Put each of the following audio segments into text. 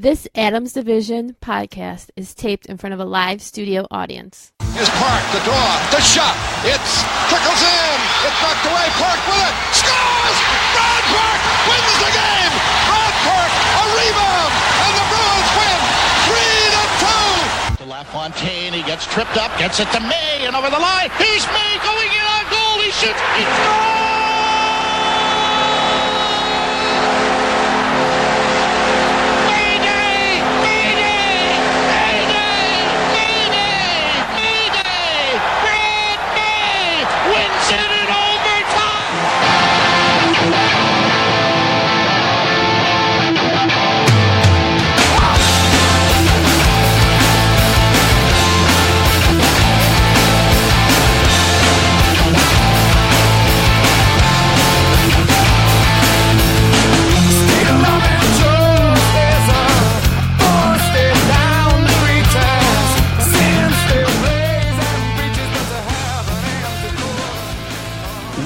This Adams Division podcast is taped in front of a live studio audience. Here's Park, the draw, the shot. It's trickles in. It's knocked away. Park with it. Scores! Ron Park wins the game. Ron Park, a rebound, and the Bruins win 3-2. To LaFontaine, he gets tripped up, gets it to May, and over the line. He's May going in on goal. He shoots. He scores!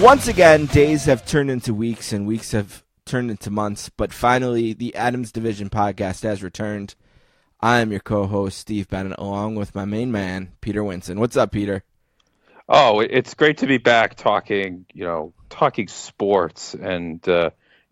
Once again, days have turned into weeks and weeks have turned into months, but finally the Adams Division podcast has returned. I am your co-host, Steve Bennett, along with my main man, Peter Winston. What's up, Peter? Oh, it's great to be back talking sports and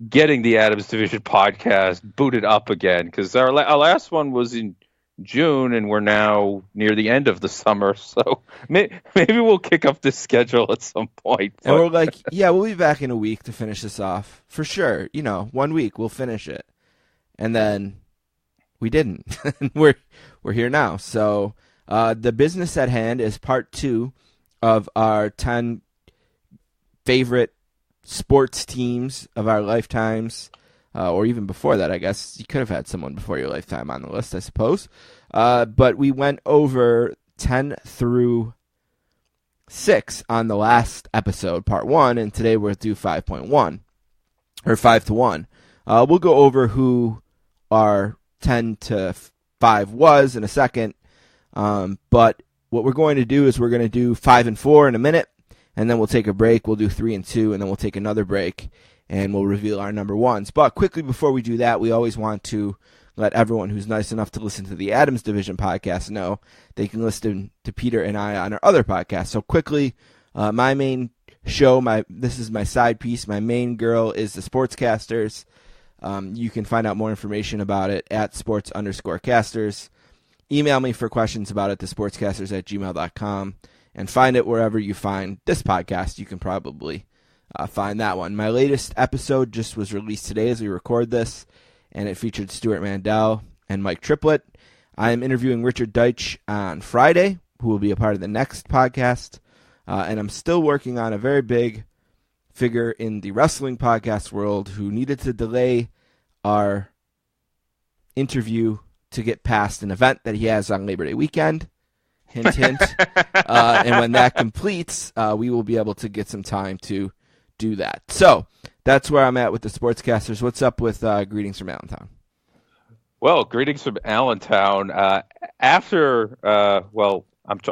getting the Adams Division podcast booted up again, because our last one was in June, and we're now near the end of the summer, so maybe we'll kick up this schedule at some point. And we're like, yeah, we'll be back in a week to finish this off. For sure. 1 week, we'll finish it. And then we didn't. we're here now. So the business at hand is part 2 of our 10 favorite sports teams of our lifetimes. Or even before that, I guess. You could have had someone before your lifetime on the list, I suppose. But we went over 10 through 6 on the last episode, part 1, and today we'll do 5.1, or 5 to 1. We'll go over who our 10 to 5 was in a second. But what we're going to do is we're going to do 5 and 4 in a minute, and then we'll take a break. We'll do 3 and 2, and then we'll take another break. And we'll reveal our number ones. But quickly before we do that, we always want to let everyone who's nice enough to listen to the Adams Division podcast know they can listen to Peter and I on our other podcast. So quickly, my main show, this is my side piece. My main girl is the Sportscasters. You can find out more information about it at sports_casters. Email me for questions about it to sportscasters@gmail.com. And find it wherever you find this podcast. You can probably find that one. My latest episode just was released today as we record this, and it featured Stuart Mandel and Mike Triplett. I am interviewing Richard Deitch on Friday, who will be a part of the next podcast, and I'm still working on a very big figure in the wrestling podcast world who needed to delay our interview to get past an event that he has on Labor Day weekend. Hint, hint. And when that completes, we will be able to get some time to do that. So that's where I'm at with the Sportscasters. What's up with Greetings from Allentown? Well, Greetings from Allentown. I'm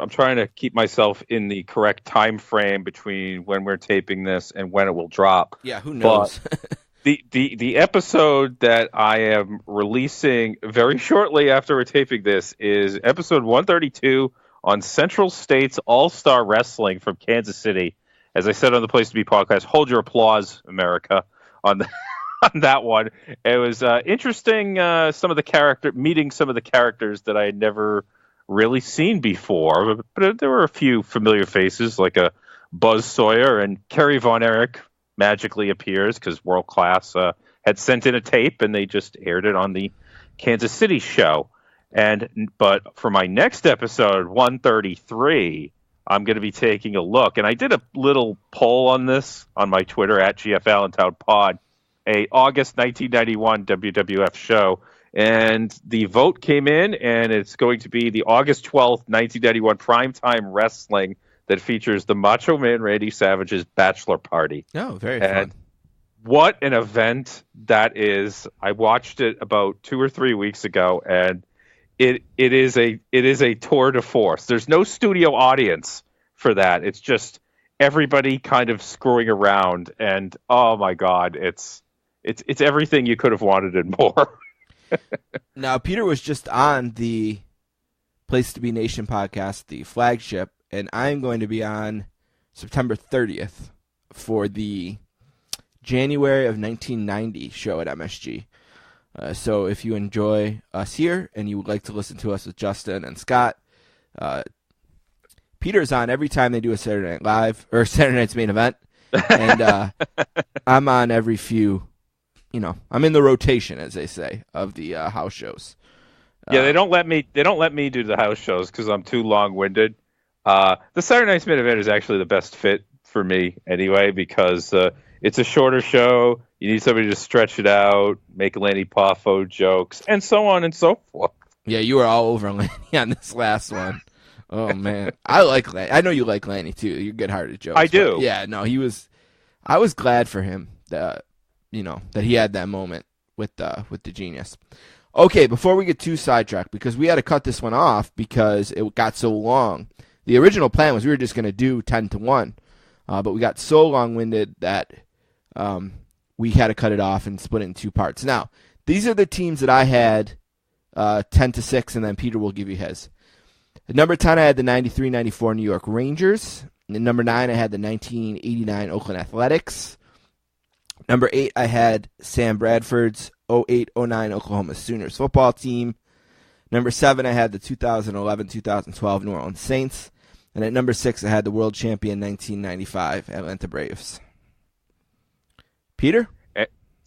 trying to keep myself in the correct time frame between when we're taping this and when it will drop. Yeah, who knows? the episode that I am releasing very shortly after we're taping this is episode 132 on Central States All-Star Wrestling from Kansas City. As I said on the Place to Be podcast, hold your applause, America, on that one. It was interesting. Meeting some of the characters that I had never really seen before, but there were a few familiar faces like a Buzz Sawyer, and Kerry Von Erich magically appears because World Class had sent in a tape and they just aired it on the Kansas City show. But for my next episode, 133. I'm going to be taking a look, and I did a little poll on this on my Twitter at GF Allentown Pod, a August 1991 WWF show, and the vote came in, and it's going to be the August 12th, 1991 primetime wrestling that features the Macho Man Randy Savage's bachelor party. Oh, very fun. What an event that is. I watched it about 2 or 3 weeks ago, and It is a tour de force. There's no studio audience for that. It's just everybody kind of screwing around, and oh my God, it's everything you could have wanted and more. Now, Peter was just on the Place to Be Nation podcast, the flagship, and I'm going to be on September 30th for the January of 1990 show at MSG. So if you enjoy us here and you would like to listen to us with Justin and Scott, Peter's on every time they do a Saturday Night Live or Saturday Night's Main Event, and I'm on every few. I'm in the rotation, as they say, of the house shows. Yeah, they don't let me do the house shows because I'm too long-winded. The Saturday Night's Main Event is actually the best fit for me anyway because it's a shorter show. You need somebody to stretch it out, make Lanny Poffo jokes, and so on and so forth. Yeah, you were all over Lanny on this last one. Oh man, I like Lanny. I know you like Lanny too. You're good-hearted jokes. I do. Yeah, no, he was. I was glad for him that that he had that moment with the genius. Okay, before we get too sidetracked, because we had to cut this one off because it got so long. The original plan was we were just going to do 10-1, but we got so long-winded that we had to cut it off and split it in two parts. Now, these are the teams that I had 10-6, and then Peter will give you his. At number 10, I had the 93-94 New York Rangers. And at number 9, I had the 1989 Oakland Athletics. Number 8, I had Sam Bradford's 08-09 Oklahoma Sooners football team. Number 7, I had the 2011-2012 New Orleans Saints. And at number 6, I had the world champion 1995 Atlanta Braves. Peter?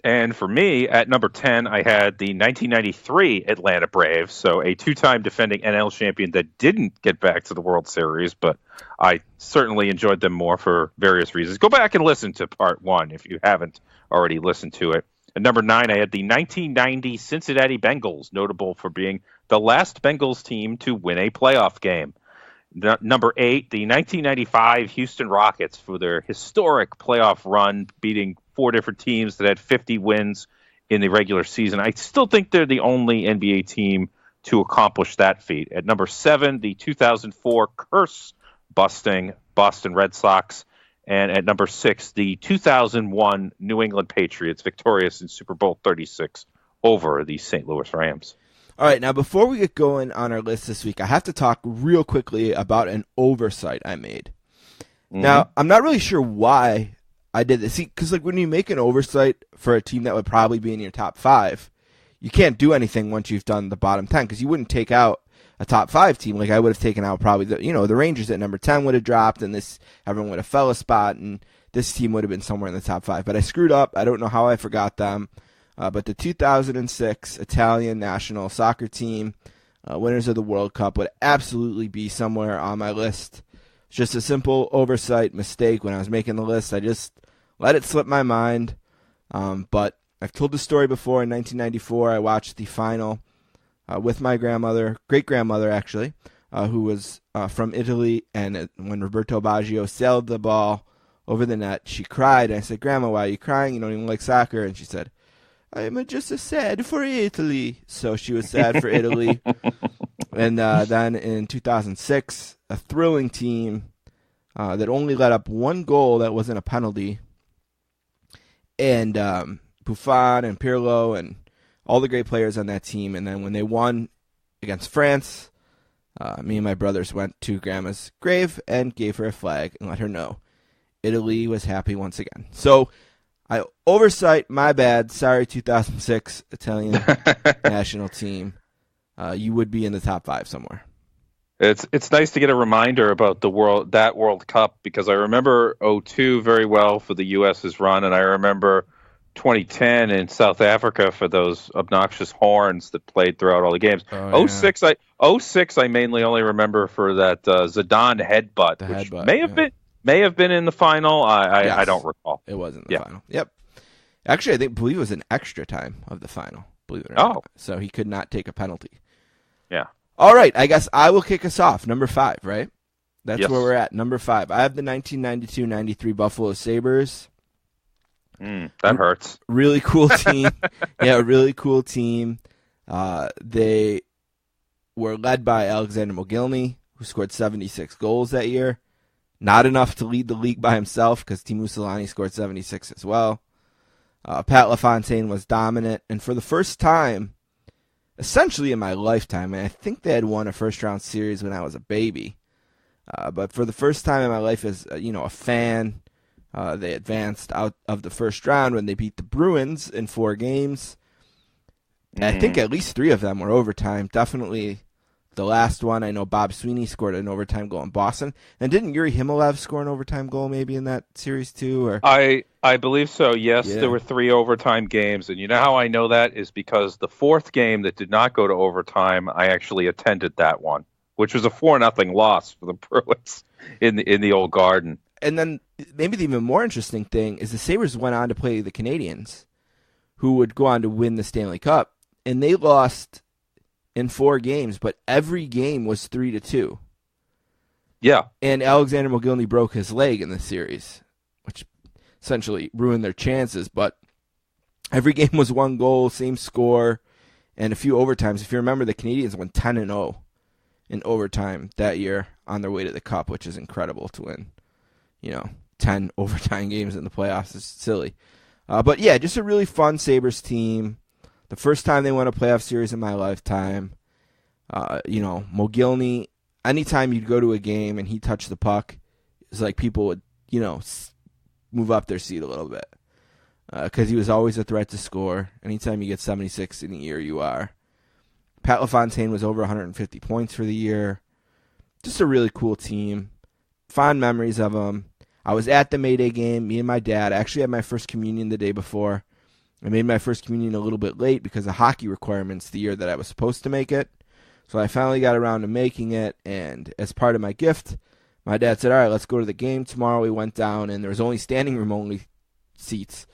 And for me, at number 10, I had the 1993 Atlanta Braves, so a two-time defending NL champion that didn't get back to the World Series, but I certainly enjoyed them more for various reasons. Go back and listen to part 1 if you haven't already listened to it. At number 9, I had the 1990 Cincinnati Bengals, notable for being the last Bengals team to win a playoff game. Number 8, the 1995 Houston Rockets for their historic playoff run, beating 4 different teams that had 50 wins in the regular season. I still think they're the only NBA team to accomplish that feat. At number 7, the 2004 curse-busting Boston Red Sox. And at number 6, the 2001 New England Patriots, victorious in Super Bowl 36 over the St. Louis Rams. All right, now before we get going on our list this week, I have to talk real quickly about an oversight I made. Mm-hmm. Now, I'm not really sure why I did this. See, because when you make an oversight for a team that would probably be in your top 5, you can't do anything once you've done the bottom 10, because you wouldn't take out a top 5 team. Like I would have taken out probably the Rangers at number 10 would have dropped, and everyone would have fell a spot, and this team would have been somewhere in the top 5. But I screwed up. I don't know how I forgot them. But the 2006 Italian national soccer team, winners of the World Cup, would absolutely be somewhere on my list. It's just a simple oversight mistake when I was making the list. I just let it slip my mind. But I've told the story before. In 1994, I watched the final with my grandmother, great-grandmother actually, who was from Italy. And when Roberto Baggio sailed the ball over the net, she cried. And I said, "Grandma, why are you crying? You don't even like soccer." And she said, "I am just sad for Italy." So she was sad for Italy. And then in 2006, a thrilling team that only let up one goal that wasn't a penalty. And Buffon and Pirlo and all the great players on that team. And then when they won against France, me and my brothers went to Grandma's grave and gave her a flag and let her know Italy was happy once again. So I oversight, my bad. Sorry, 2006 Italian national team. You would be in the top 5 somewhere. It's nice to get a reminder about that World Cup, because I remember 2002 very well for the U.S.'s run, and I remember 2010 in South Africa for those obnoxious horns that played throughout all the games. 2006 I mainly only remember for that Zidane headbutt, which may have been in the final. I don't recall. It was in the final. Yep. Actually, I believe it was an extra time of the final, believe it or not. So he could not take a penalty. Yeah. All right, I guess I will kick us off. Number 5, right? That's where we're at. Number 5. I have the 1992-93 Buffalo Sabres. That hurts. Really cool team. Yeah, really cool team. They were led by Alexander Mogilny, who scored 76 goals that year. Not enough to lead the league by himself, because Teemu Selanne scored 76 as well. Pat LaFontaine was dominant, and for the first time essentially in my lifetime. And I think they had won a first-round series when I was a baby. But for the first time in my life as a fan, they advanced out of the first round when they beat the Bruins in 4 games. And I think at least 3 of them were overtime. Definitely the last one. I know Bob Sweeney scored an overtime goal in Boston. And didn't Yuri Himalev score an overtime goal maybe in that series too? Or I believe so, yes. Yeah. There were 3 overtime games. And you know how I know that is because the 4th game that did not go to overtime, I actually attended that one, which was a 4-0 loss for the Bruins in the old Garden. And then maybe the even more interesting thing is the Sabres went on to play the Canadiens, who would go on to win the Stanley Cup. And they lost in 4 games, but every game was 3-2. Yeah. And Alexander Mogilny broke his leg in the series, which essentially ruined their chances. But every game was 1 goal, same score, and a few overtimes. If you remember, the Canadiens went 10-0 in overtime that year on their way to the Cup, which is incredible to win. 10 overtime games in the playoffs is silly. But yeah, just a really fun Sabres team. The first time they won a playoff series in my lifetime. Mogilny, anytime you'd go to a game and he touched the puck, it's like people would, move up their seat a little bit. Because he was always a threat to score. Anytime you get 76 in a year, you are. Pat LaFontaine was over 150 points for the year. Just a really cool team. Fond memories of them. I was at the May Day game, me and my dad. I actually had my first communion the day before. I made my first communion a little bit late because of hockey requirements the year that I was supposed to make it. So I finally got around to making it, and as part of my gift, my dad said, all right, let's go to the game tomorrow. We went down, and there was only standing room only seats.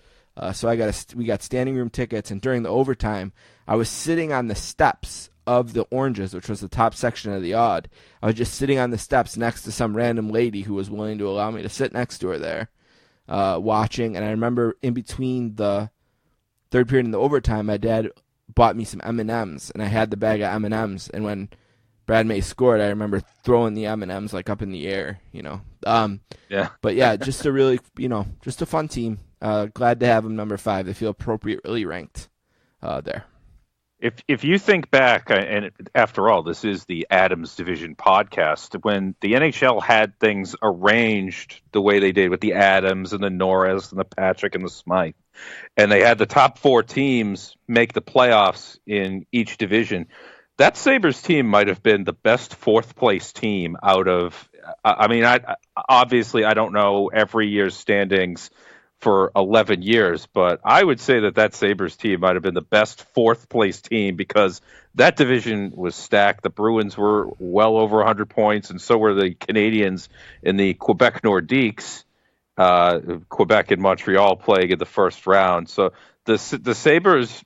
So we got standing room tickets, and during the overtime, I was sitting on the steps of the Oranges, which was the top section of the Odd. I was just sitting on the steps next to some random lady who was willing to allow me to sit next to her there, watching. And I remember in between the third period and the overtime, my dad bought me some M&Ms, and I had the bag of M&Ms. And when Brad May scored, I remember throwing the M&Ms like up in the air, Yeah. But yeah, just a really, just a fun team. Glad to have them number 5. They feel appropriately ranked there. If you think back, and after all, this is the Adams Division podcast, when the NHL had things arranged the way they did with the Adams and the Norris and the Patrick and the Smythe, and they had the top 4 teams make the playoffs in each division, that Sabres team might have been the best 4th place team out of, obviously I don't know every year's standings for 11 years, but I would say that Sabres team might have been the best 4th place team because that division was stacked. The Bruins were well over 100 points, and so were the Canadiens in the Quebec Nordiques, Quebec and Montreal playing in the first round. So the Sabres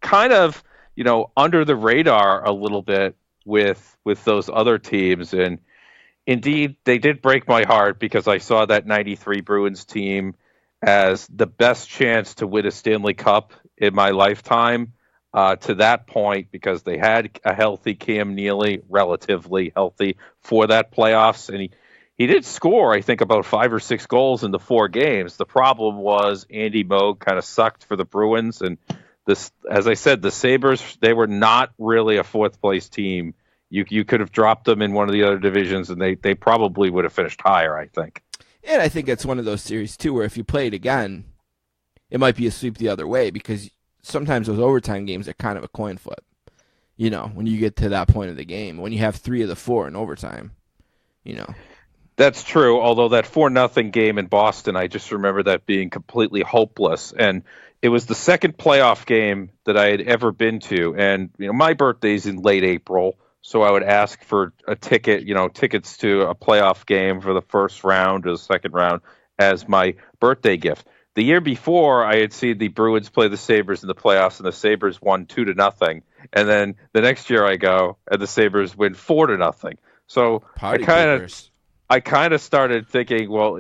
kind of, under the radar a little bit with those other teams. And indeed, they did break my heart because I saw that 93 Bruins team as the best chance to win a Stanley Cup in my lifetime to that point because they had a healthy Cam Neely, relatively healthy, for that playoffs. And he did score, I think, about 5 or 6 goals in the 4 games. The problem was Andy Moog kind of sucked for the Bruins. And this, as I said, the Sabres, they were not really a 4th place team. You could have dropped them in one of the other divisions, and they probably would have finished higher, I think. And I think it's one of those series, too, where if you play it again, it might be a sweep the other way because sometimes those overtime games are kind of a coin flip, when you get to that point of the game, when you have 3 of the 4 in overtime, That's true, although that 4-0 game in Boston, I just remember that being completely hopeless. And it was the second playoff game that I had ever been to. And, my birthday's in late April. So I would ask for a ticket, tickets to a playoff game for the first round or the second round as my birthday gift. The year before, I had seen the Bruins play the Sabres in the playoffs, and the Sabres won 2-0. And then the next year I go, and the Sabres win 4-0. So I kind of started thinking, well,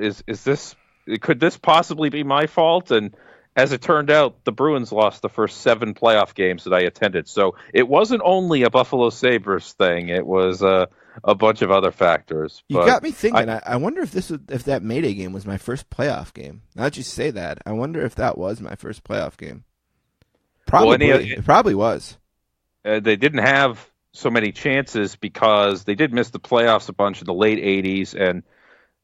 could this possibly be my fault? And as it turned out, the Bruins lost the first 7 playoff games that I attended. So it wasn't only a Buffalo Sabres thing. It was a bunch of other factors. You got me thinking. I wonder if that May Day game was my first playoff game. Now that you say that, I wonder if that was my first playoff game. Probably. It probably was. they didn't have so many chances because they did miss the playoffs a bunch in the late 80s, and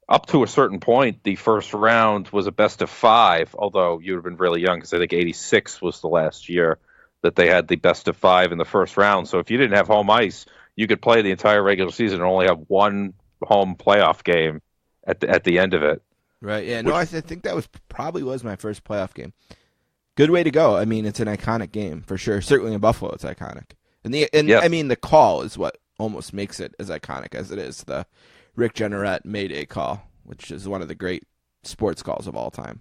up to a certain point, the first round was a best of 5, although you would have been really young because I think 86 was the last year that they had the best of 5 in the first round. So if you didn't have home ice, you could play the entire regular season and only have one home playoff game at the end of it. Right, yeah. No, I think that probably was my first playoff game. Good way to go. I mean, it's an iconic game for sure. Certainly in Buffalo, it's iconic. I mean, the call is what almost makes it as iconic as it is. The Rick Jeanneret Mayday call, which is one of the great sports calls of all time.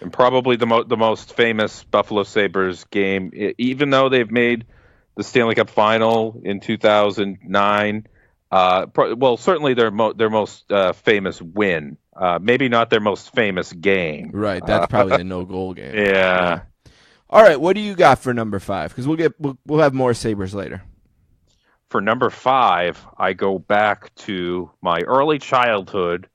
And probably the most famous Buffalo Sabres game, even though they've made the Stanley Cup Final in 2009. Well, certainly their most famous win. Maybe not their most famous game. Right, that's probably a no-goal game. Yeah. All right, what do you got for number 5? Because we'll have more Sabres later. For number 5, I go back to my early childhood,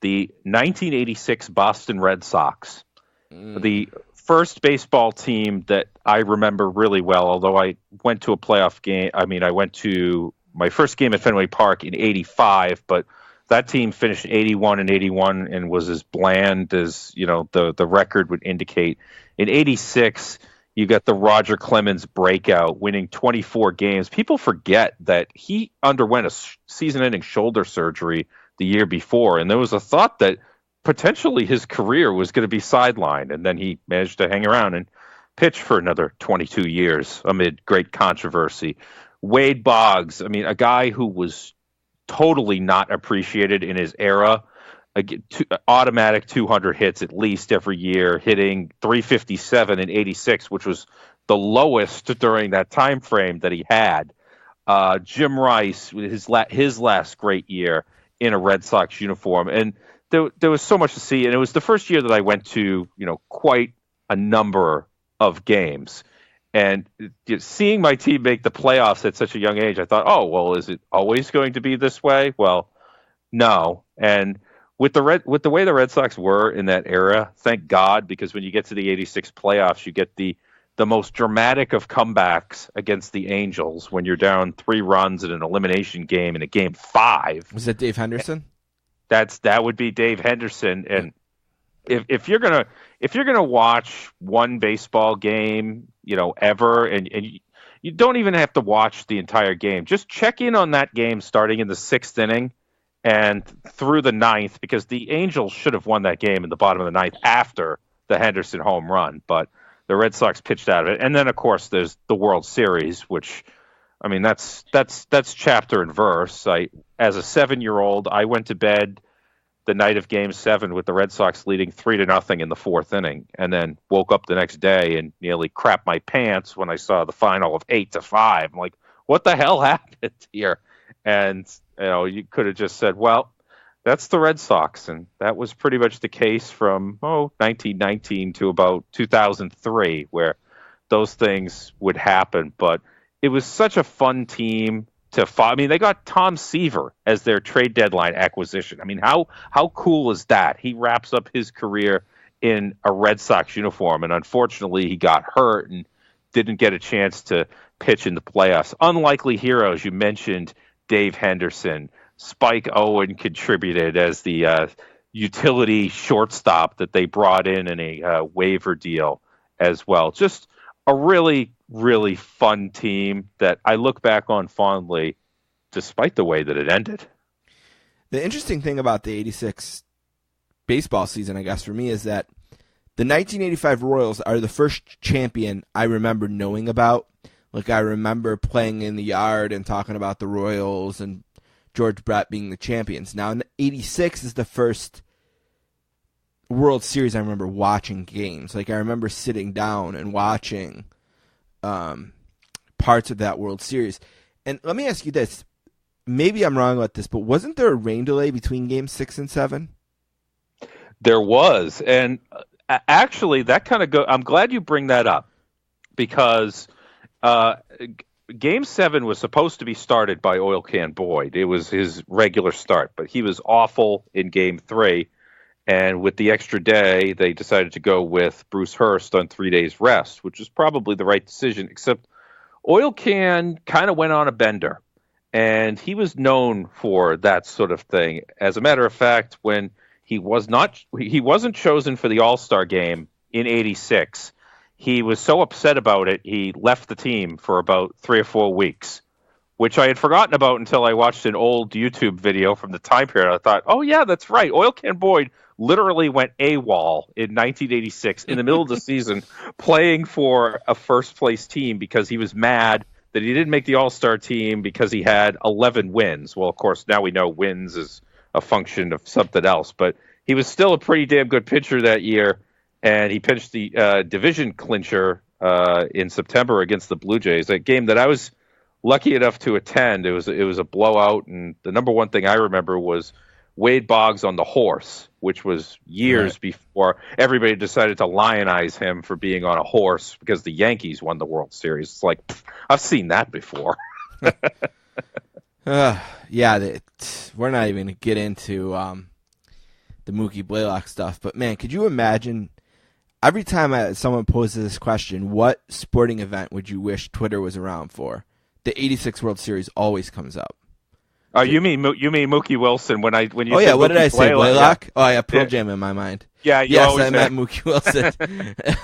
the 1986 Boston Red Sox. The first baseball team that I remember really well, although I went to a playoff game. I mean, I went to my first game at Fenway Park in 85, but that team finished 81 and 81 and was as bland as, the record would indicate. In 86, you got the Roger Clemens breakout, winning 24 games. People forget that he underwent a season-ending shoulder surgery the year before, and there was a thought that potentially his career was going to be sidelined, and then he managed to hang around and pitch for another 22 years amid great controversy. Wade Boggs, I mean, a guy who was totally not appreciated in his era, automatic 200 hits at least every year, hitting 357 in 86, which was the lowest during that time frame that he had. Jim Rice, his last great year in a Red Sox uniform, and there was so much to see, and it was the first year that I went to quite a number of games. And seeing my team make the playoffs at such a young age, I thought, oh, well, is it always going to be this way? Well, no. And with the way the Red Sox were in that era, thank God, because when you get to the 86 playoffs, you get the most dramatic of comebacks against the Angels when you're down 3 runs in an elimination game in a game 5. Was that Dave Henderson? That would be Dave Henderson. And if you're gonna watch one baseball game, ever, and you don't even have to watch the entire game. Just check in on that game starting in the 6th inning and through the 9th, because the Angels should have won that game in the bottom of the 9th after the Henderson home run, but the Red Sox pitched out of it. And then, of course, there's the World Series, which, I mean, that's chapter and verse. As a 7-year-old, I went to bed the night of Game 7 with the Red Sox leading 3-0 in the 4th inning, and then woke up the next day and nearly crapped my pants when I saw the final of 8-5. I'm like, what the hell happened here? And you could have just said, well, that's the Red Sox, and that was pretty much the case from 1919 to about 2003, where those things would happen. But it was such a fun team. They got Tom Seaver as their trade deadline acquisition. I mean, how cool is that? He wraps up his career in a Red Sox uniform, and unfortunately he got hurt and didn't get a chance to pitch in the playoffs. Unlikely heroes, you mentioned Dave Henderson. Spike Owen contributed as the utility shortstop that they brought in a waiver deal as well. Just a really, really fun team that I look back on fondly, despite the way that it ended. The interesting thing about the 86 baseball season, I guess, for me, is that the 1985 Royals are the first champion I remember knowing about. Like, I remember playing in the yard and talking about the Royals and George Brett being the champions. Now, in 86 is the first World Series I remember watching games. Like, I remember sitting down and watching parts of that World Series. And let me ask you this. Maybe I'm wrong about this, but wasn't there a rain delay between Games 6 and 7? There was. And actually, that kind of I'm glad you bring that up, because Game 7 was supposed to be started by Oil Can Boyd. It was his regular start, but he was awful in Game 3. And with the extra day, they decided to go with Bruce Hurst on 3 days rest, which is probably the right decision, except Oil Can kind of went on a bender, and he was known for that sort of thing. As a matter of fact, when he wasn't chosen for the All-Star game in '86, he was so upset about it, he left the team for about 3 or 4 weeks, which I had forgotten about until I watched an old YouTube video from the time period. I thought, oh, yeah, that's right. Oil Can Boyd literally went AWOL in 1986 in the middle of the season playing for a first-place team because he was mad that he didn't make the All-Star team because he had 11 wins. Well, of course, now we know wins is a function of something else, but he was still a pretty damn good pitcher that year, and he pitched the division clincher in September against the Blue Jays, a game that I was lucky enough to attend. It was a blowout, and the number one thing I remember was Wade Boggs on the horse, which was years before everybody decided to lionize him for being on a horse because the Yankees won the World Series. It's like, I've seen that before. Yeah, we're not even going to get into the Mookie Blaylock stuff, but man, could you imagine every time someone poses this question, what sporting event would you wish Twitter was around for? The '86 World Series always comes up. Oh, you mean Mookie Wilson when you? Oh yeah, what did I say? Blaylock? Yeah. Oh yeah, Pearl Jam in my mind. Yeah, yes, I meant Mookie Wilson.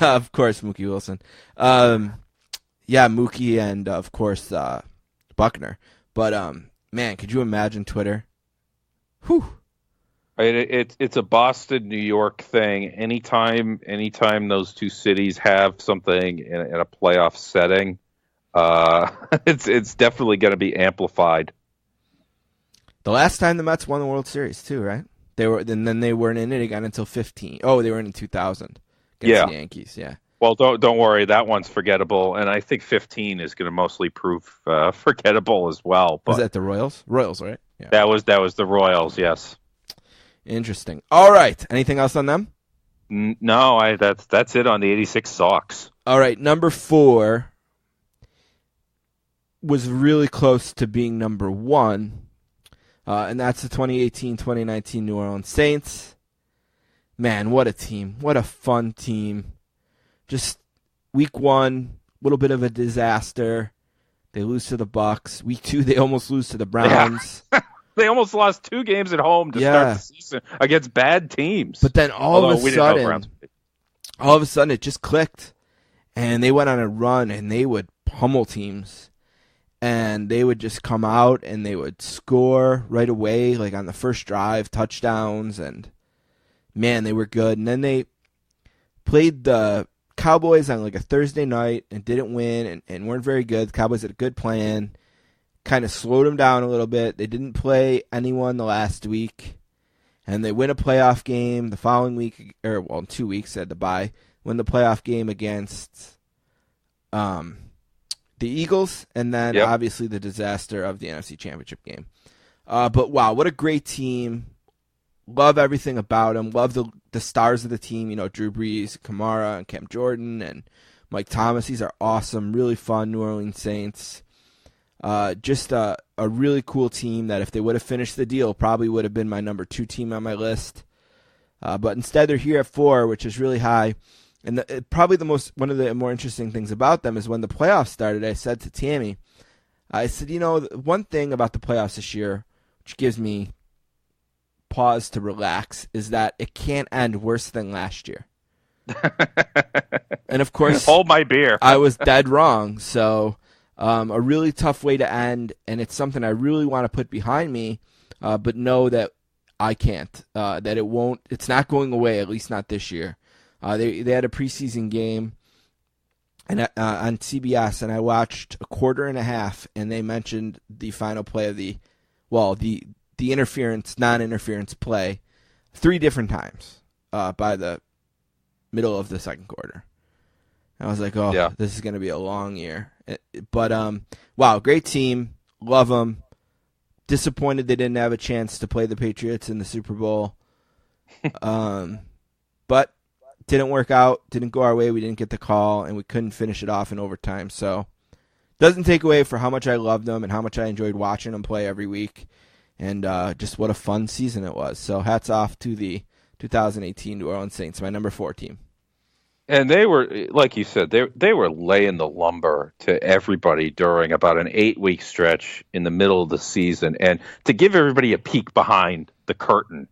Of course, Mookie Wilson. Yeah, Mookie and of course Buckner. But man, could you imagine Twitter? Whew. It's a Boston, New York thing. Anytime those two cities have something in a playoff setting, it's definitely going to be amplified. The last time the Mets won the World Series too, right? And then they weren't in it again until 15. Oh, they were in 2000 against the Yankees. Yeah. Well, don't worry, that one's forgettable, and I think 15 is going to mostly prove forgettable as well. But was that the Royals? Royals, right? Yeah. That was the Royals. Yes. Interesting. All right. Anything else on them? No, that's it on the '86 Sox. All right. Number 4 was really close to being number 1, and that's the 2018-2019 New Orleans Saints. Man, what a team! What a fun team! Just week 1, little bit of a disaster. They lose to the Bucks. Week 2, they almost lose to the Browns. Yeah. They almost lost 2 games at home to start the season against bad teams. But then all of a sudden, it just clicked, and they went on a run, and they would pummel teams, and they would just come out and they would score right away, like on the first drive, touchdowns, and man, they were good. And then they played the Cowboys on like a Thursday night and didn't win and weren't very good. The Cowboys had a good plan. Kind of slowed them down a little bit. They didn't play anyone the last week, and they win a playoff game the following week, or well, in 2 weeks, they had to bye. Win the playoff game against the Eagles, and then obviously the disaster of the NFC Championship game. But wow, what a great team! Love everything about them. Love the stars of the team. You know, Drew Brees, Kamara, and Cam Jordan, and Mike Thomas. These are awesome, really fun New Orleans Saints. Just a really cool team that if they would have finished the deal, probably would have been my number 2 team on my list. But instead they're here at 4, which is really high. And probably one of the more interesting things about them is when the playoffs started, I said to Tammy, I said, you know, one thing about the playoffs this year, which gives me pause to relax, is that it can't end worse than last year. And of course, hold my beer. I was dead wrong. So a really tough way to end, and it's something I really want to put behind me, but know that I can't, that it's not going away, at least not this year. They had a preseason game and on CBS, and I watched a quarter and a half, and they mentioned the final play of the non-interference play 3 different times by the middle of the second quarter. I was like, This is going to be a long year. But, wow, great team. Love them. Disappointed they didn't have a chance to play the Patriots in the Super Bowl. But didn't work out. Didn't go our way. We didn't get the call, and we couldn't finish it off in overtime. So doesn't take away for how much I loved them and how much I enjoyed watching them play every week. And just what a fun season it was. So hats off to the 2018 New Orleans Saints, my number 4 team. And they were, like you said, they were laying the lumber to everybody during about an 8-week stretch in the middle of the season. And to give everybody a peek behind the curtain,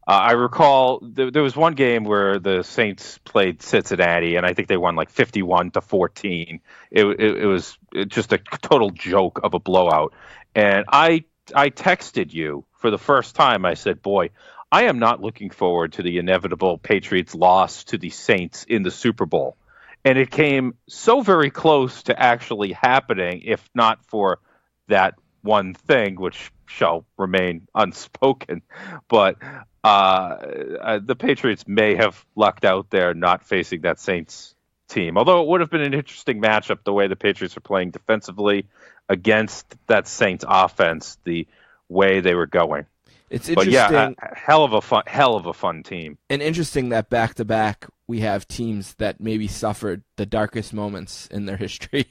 I recall there was one game where the Saints played Cincinnati, and I think they won like 51-14. It was just a total joke of a blowout. And I texted you for the first time. I said, boy, I am not looking forward to the inevitable Patriots loss to the Saints in the Super Bowl. And it came so very close to actually happening, if not for that one thing, which shall remain unspoken. But the Patriots may have lucked out there not facing that Saints team. Although it would have been an interesting matchup the way the Patriots are playing defensively against that Saints offense, the way they were going. It's interesting. But yeah, hell of a fun team. And interesting that back to back we have teams that maybe suffered the darkest moments in their history,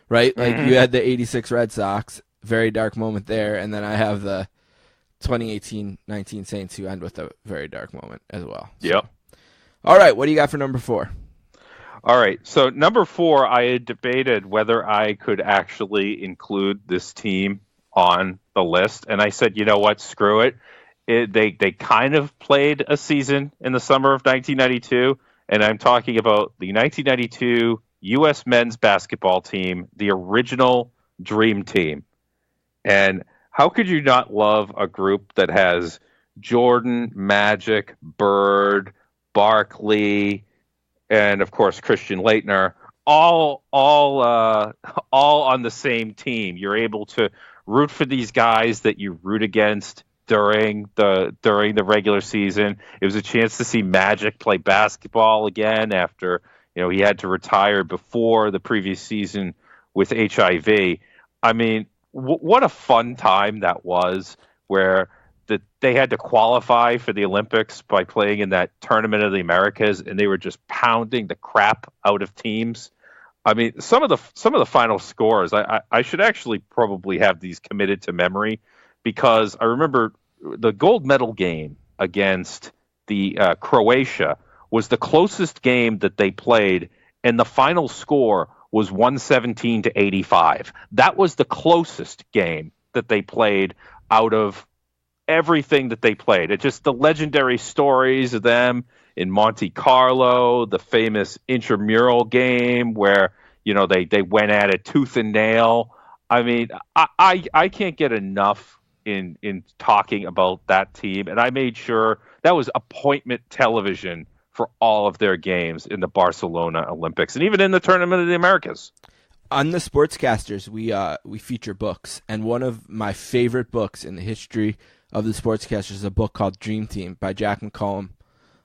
right? Like you had the '86 Red Sox, very dark moment there, and then I have the 2018-19 Saints who end with a very dark moment as well. So. Yep. All right, what do you got for number 4? All right, so number 4, I had debated whether I could actually include this team on the list, and I said, you know what, screw it. They kind of played a season in the summer of 1992, and I'm talking about the 1992 U.S. men's basketball team, the original Dream Team. And how could you not love a group that has Jordan, Magic, Bird, Barkley, and of course Christian Laettner, all on the same team? You're able to root for these guys that you root against during the regular season. It was a chance to see Magic play basketball again after he had to retire before the previous season with HIV. I mean, what a fun time that was, where they had to qualify for the Olympics by playing in that Tournament of the Americas, and they were just pounding the crap out of teams. I mean, some of the final scores, I should actually probably have these committed to memory, because I remember the gold medal game against the Croatia was the closest game that they played, and the final score was 117-85. That was the closest game that they played out of everything that they played. It's just the legendary stories of them in Monte Carlo, the famous intramural game where they went at it tooth and nail. I mean, I can't get enough in talking about that team, and I made sure that was appointment television for all of their games in the Barcelona Olympics and even in the Tournament of the Americas. On the Sportscasters, we feature books, and one of my favorite books in the history of the Sportscasters is a book called Dream Team by Jack McCallum,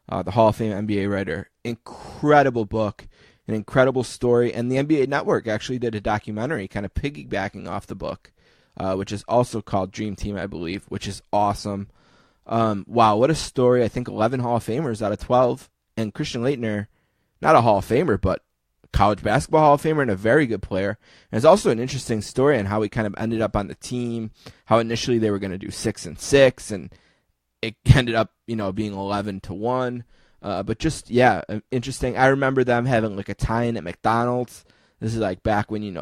the Hall of Fame NBA writer. Incredible book, an incredible story, and the NBA Network actually did a documentary kind of piggybacking off the book, which is also called Dream Team, I believe, which is awesome. Wow, what a story. I think 11 Hall of Famers out of 12, and Christian Laettner, not a Hall of Famer, but college basketball Hall of Famer and a very good player. And it's also an interesting story on how he kind of ended up on the team, how initially they were going to do 6-6, and it ended up, being 11-1. But just, yeah, interesting. I remember them having like a tie-in at McDonald's. This is like back when,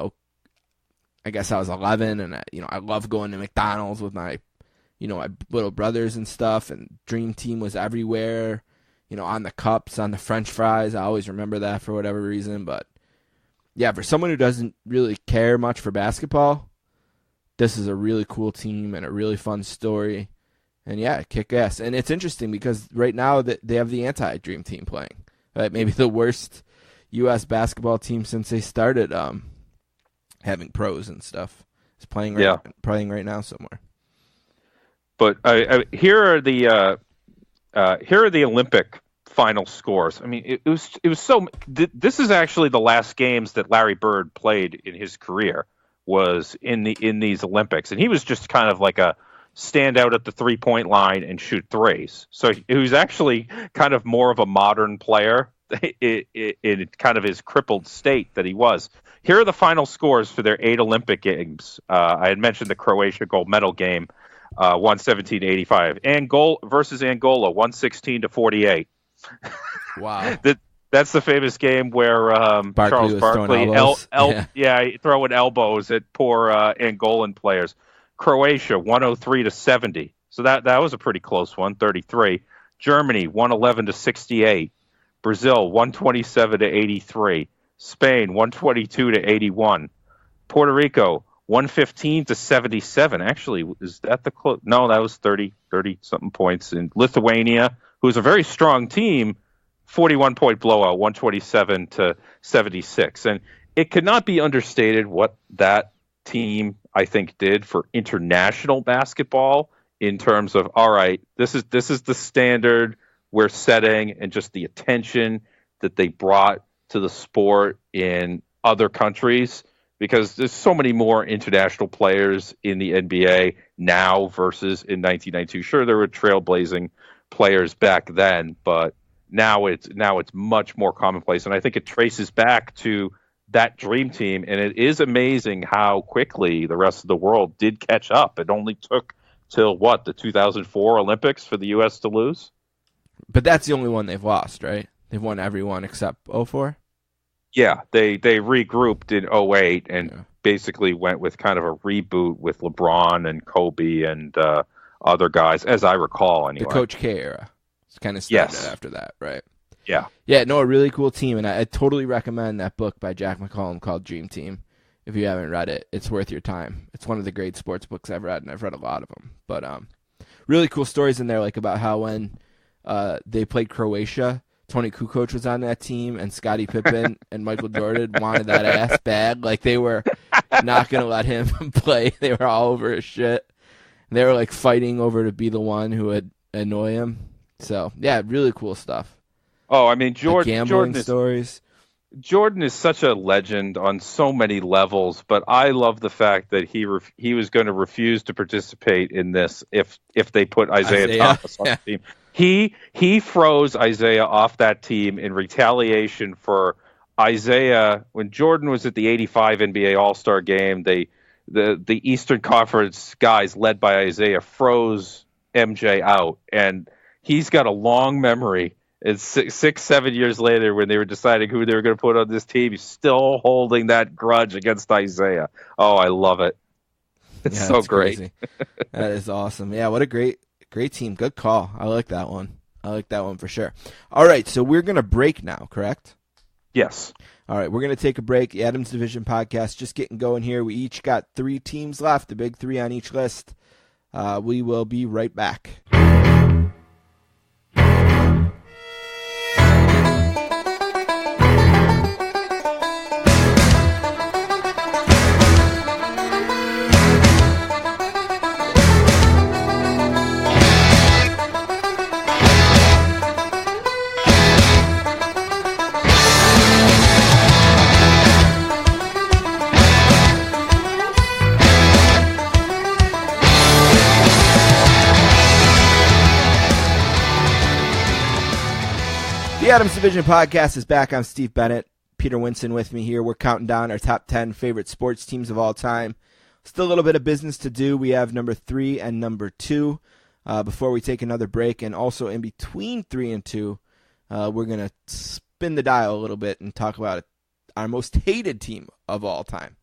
I guess I was 11, and I love going to McDonald's with my little brothers and stuff, and Dream Team was everywhere. On the cups, on the French fries. I always remember that for whatever reason. But, yeah, for someone who doesn't really care much for basketball, this is a really cool team and a really fun story. And, yeah, kick ass. And it's interesting because right now they have the anti-Dream Team playing. Right? Maybe the worst U.S. basketball team since they started having pros and stuff. Is playing right now somewhere. But here are the Olympic final scores. I mean, it was so. This is actually the last games that Larry Bird played in his career, was in these Olympics, and he was just kind of like a stand out at the 3-point line and shoot threes. So he was actually kind of more of a modern player in kind of his crippled state that he was. Here are the final scores for their 8 Olympic games. I had mentioned the Croatia gold medal game, 117-85. Versus Angola, 116-48. Wow. That's the famous game where Charles was Barkley throwing elbows. throwing elbows at poor Angolan players. Croatia 103-70. So that was a pretty close one, 33. Germany 111-68. Brazil 127-83. Spain 122-81. Puerto Rico 115-77. Actually, is that the close? No, that was 30 something points. And Lithuania, who's a very strong team, 41-point blowout, 127-76. And it could not be understated what that team, I think, did for international basketball in terms of, all right, this is the standard we're setting, and just the attention that they brought to the sport in other countries, because there's so many more international players in the NBA now versus in 1992. Sure, there were trailblazing players back then, but now it's much more commonplace, and I think it traces back to that dream team. And it is amazing how quickly the rest of the world did catch up. It only took till the 2004 Olympics for the U.S. to lose. But that's the only one they've lost, right? They've won every one except 04? Yeah, they regrouped in 08 and basically went with kind of a reboot with LeBron and Kobe and other guys, as I recall anyway. The Coach K era. It's kind of started after that, right? Yeah. Yeah, no, a really cool team, and I totally recommend that book by Jack McCollum called Dream Team. If you haven't read it, it's worth your time. It's one of the great sports books I've read, and I've read a lot of them. But really cool stories in there, like about how when they played Croatia, Tony Kukoc was on that team, and Scottie Pippen and Michael Jordan wanted that ass bad. Like, they were not going to let him play. They were all over his shit. They were, like, fighting over to be the one who would annoy him. So, yeah, really cool stuff. Oh, I mean, Gambling stories. Jordan is such a legend on so many levels, but I love the fact that he was going to refuse to participate in this if they put Isaiah Thomas on the team. He froze Isaiah off that team in retaliation for Isaiah when Jordan was at the '85 NBA All-Star game. The Eastern Conference guys led by Isaiah froze MJ out, and he's got a long memory. It's 7 years later when they were deciding who they were going to put on this team. He's still holding that grudge against Isaiah. Oh, I love it. It's so great. That is awesome. Yeah, what a great team. Good call. I like that one. For sure. All right, so we're going to break now, correct? Yes. All right, we're going to take a break. The Adams Division podcast just getting going here. We each got 3 teams left, the big 3 on each list. We will be right back. The Adams Division podcast is back. I'm Steve Bennett. Peter Winston with me here. We're counting down our top 10 favorite sports teams of all time. Still a little bit of business to do. We have number 3 and number 2 before we take another break. And also in between 3 and 2, we're going to spin the dial a little bit and talk about our most hated team of all time.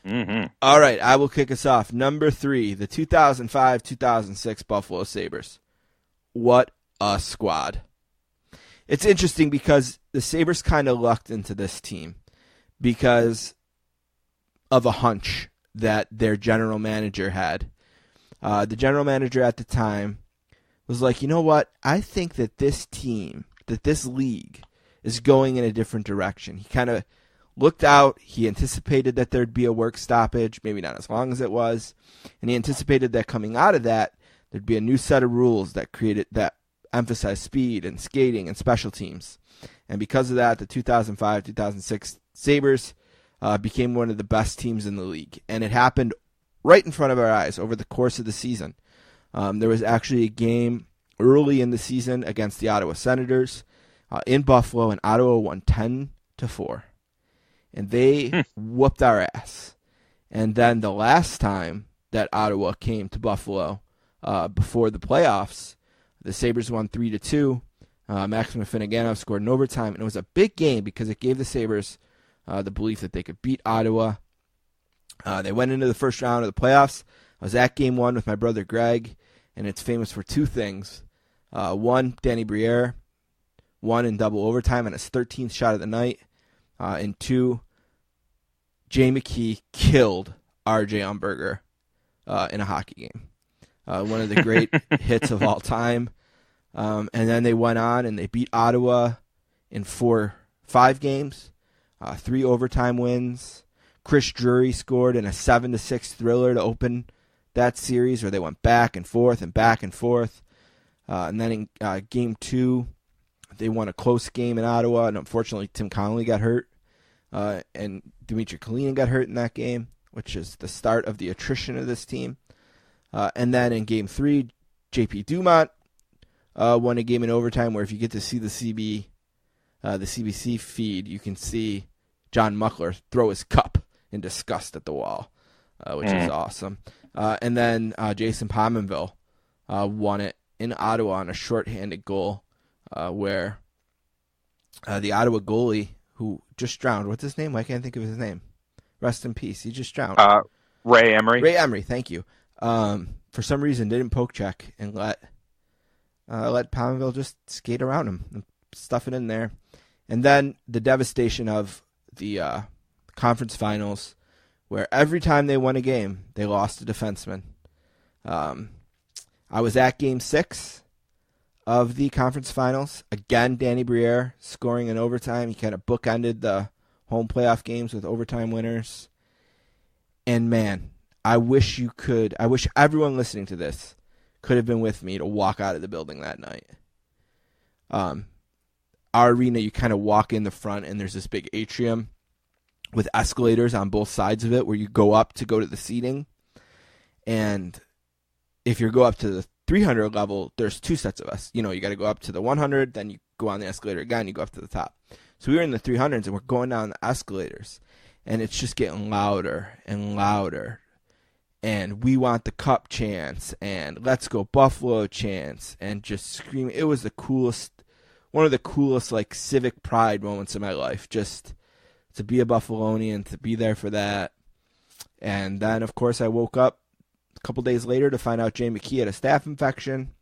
Mm-hmm. All right, I will kick us off. Number 3, the 2005-2006 Buffalo Sabres. What a squad. It's interesting because the Sabres kind of lucked into this team because of a hunch that their general manager had. The general manager at the time was like, you know what? I think that this team, that this league is going in a different direction. He kind of looked out. He anticipated that there'd be a work stoppage, maybe not as long as it was. And he anticipated that coming out of that, there'd be a new set of rules that emphasize speed and skating and special teams. And because of that, the 2005-2006 Sabres became one of the best teams in the league. And it happened right in front of our eyes over the course of the season. There was actually a game early in the season against the Ottawa Senators in Buffalo, and Ottawa won 10-4. And they whooped our ass. And then the last time that Ottawa came to Buffalo before the playoffs, the Sabres won 3-2. Maxim Afinogenov scored in overtime, and it was a big game because it gave the Sabres the belief that they could beat Ottawa. They went into the first round of the playoffs. I was at game 1 with my brother Greg, and it's famous for 2 things. One, Danny Briere won in double overtime on his 13th shot of the night. And 2, Jay McKee killed R.J. Umberger in a hockey game. One of the great hits of all time. And then they went on and they beat Ottawa in 5 games, 3 overtime wins. Chris Drury scored in a 7-6 thriller to open that series, where they went back and forth and back and forth. And then in game 2, they won a close game in Ottawa, and unfortunately Tim Connolly got hurt, and Dmitry Kalinin got hurt in that game, which is the start of the attrition of this team. And then in game 3, J.P. Dumont won a game in overtime, where if you get to see the CBC feed, you can see John Muckler throw his cup in disgust at the wall, which is awesome. And then Jason Pominville won it in Ottawa on a shorthanded goal, where the Ottawa goalie, who just drowned, what's his name? I can't think of his name. Rest in peace. He just drowned. Ray Emery. Ray Emery, thank you. For some reason, didn't poke check and let Pominville just skate around him and stuff it in there. And then the devastation of the conference finals, where every time they won a game, they lost a defenseman. I was at game 6 of the conference finals. Again, Danny Briere scoring in overtime. He kind of bookended the home playoff games with overtime winners. And man, I wish everyone listening to this could have been with me to walk out of the building that night. Our arena, you kind of walk in the front, and there's this big atrium with escalators on both sides of it where you go up to go to the seating. And if you go up to the 300 level, there's 2 sets of us. You got to go up to the 100, then you go on the escalator again, you go up to the top. So we were in the 300s, and we're going down the escalators, and it's just getting louder and louder. And we want the cup chants, and let's go Buffalo chants, and just screaming. It was one of the coolest like civic pride moments of my life, just to be a Buffalonian, to be there for that. And then, of course, I woke up a couple days later to find out Jay McKee had a staph infection,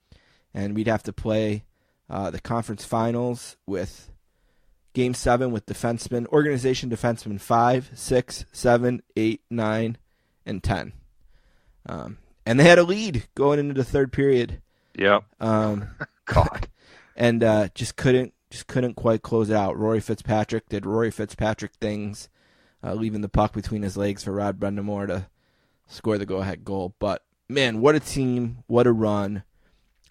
and we'd have to play the conference finals with Game 7 with organization defensemen 5, 6, 7, 8, 9, and 10. And they had a lead going into the third period. Yeah. God. And just couldn't quite close it out. Rory Fitzpatrick did Rory Fitzpatrick things, leaving the puck between his legs for Rod Brind'Amour to score the go-ahead goal. But, man, what a team, what a run.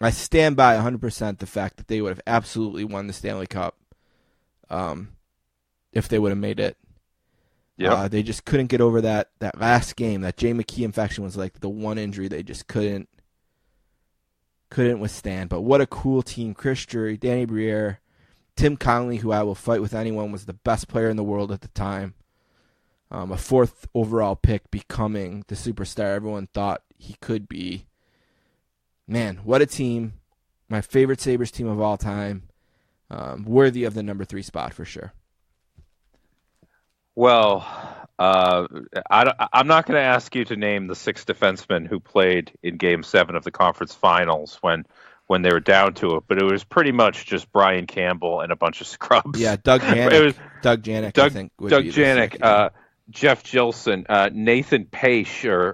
I stand by 100% the fact that they would have absolutely won the Stanley Cup if they would have made it. Yeah. They just couldn't get over that last game. That Jay McKee infection was like the one injury they just couldn't withstand. But what a cool team. Chris Drury, Danny Briere, Tim Connolly, who I will fight with anyone, was the best player in the world at the time. A 4th overall pick, becoming the superstar everyone thought he could be. Man, what a team. My favorite Sabres team of all time. Worthy of the number 3 spot for sure. Well, I'm not going to ask you to name the 6 defensemen who played in Game 7 of the conference finals when they were down to it, but it was pretty much just Brian Campbell and a bunch of scrubs. Yeah, Doug Janik, I think. Doug Janik, Jeff Gilson, Nathan Pache,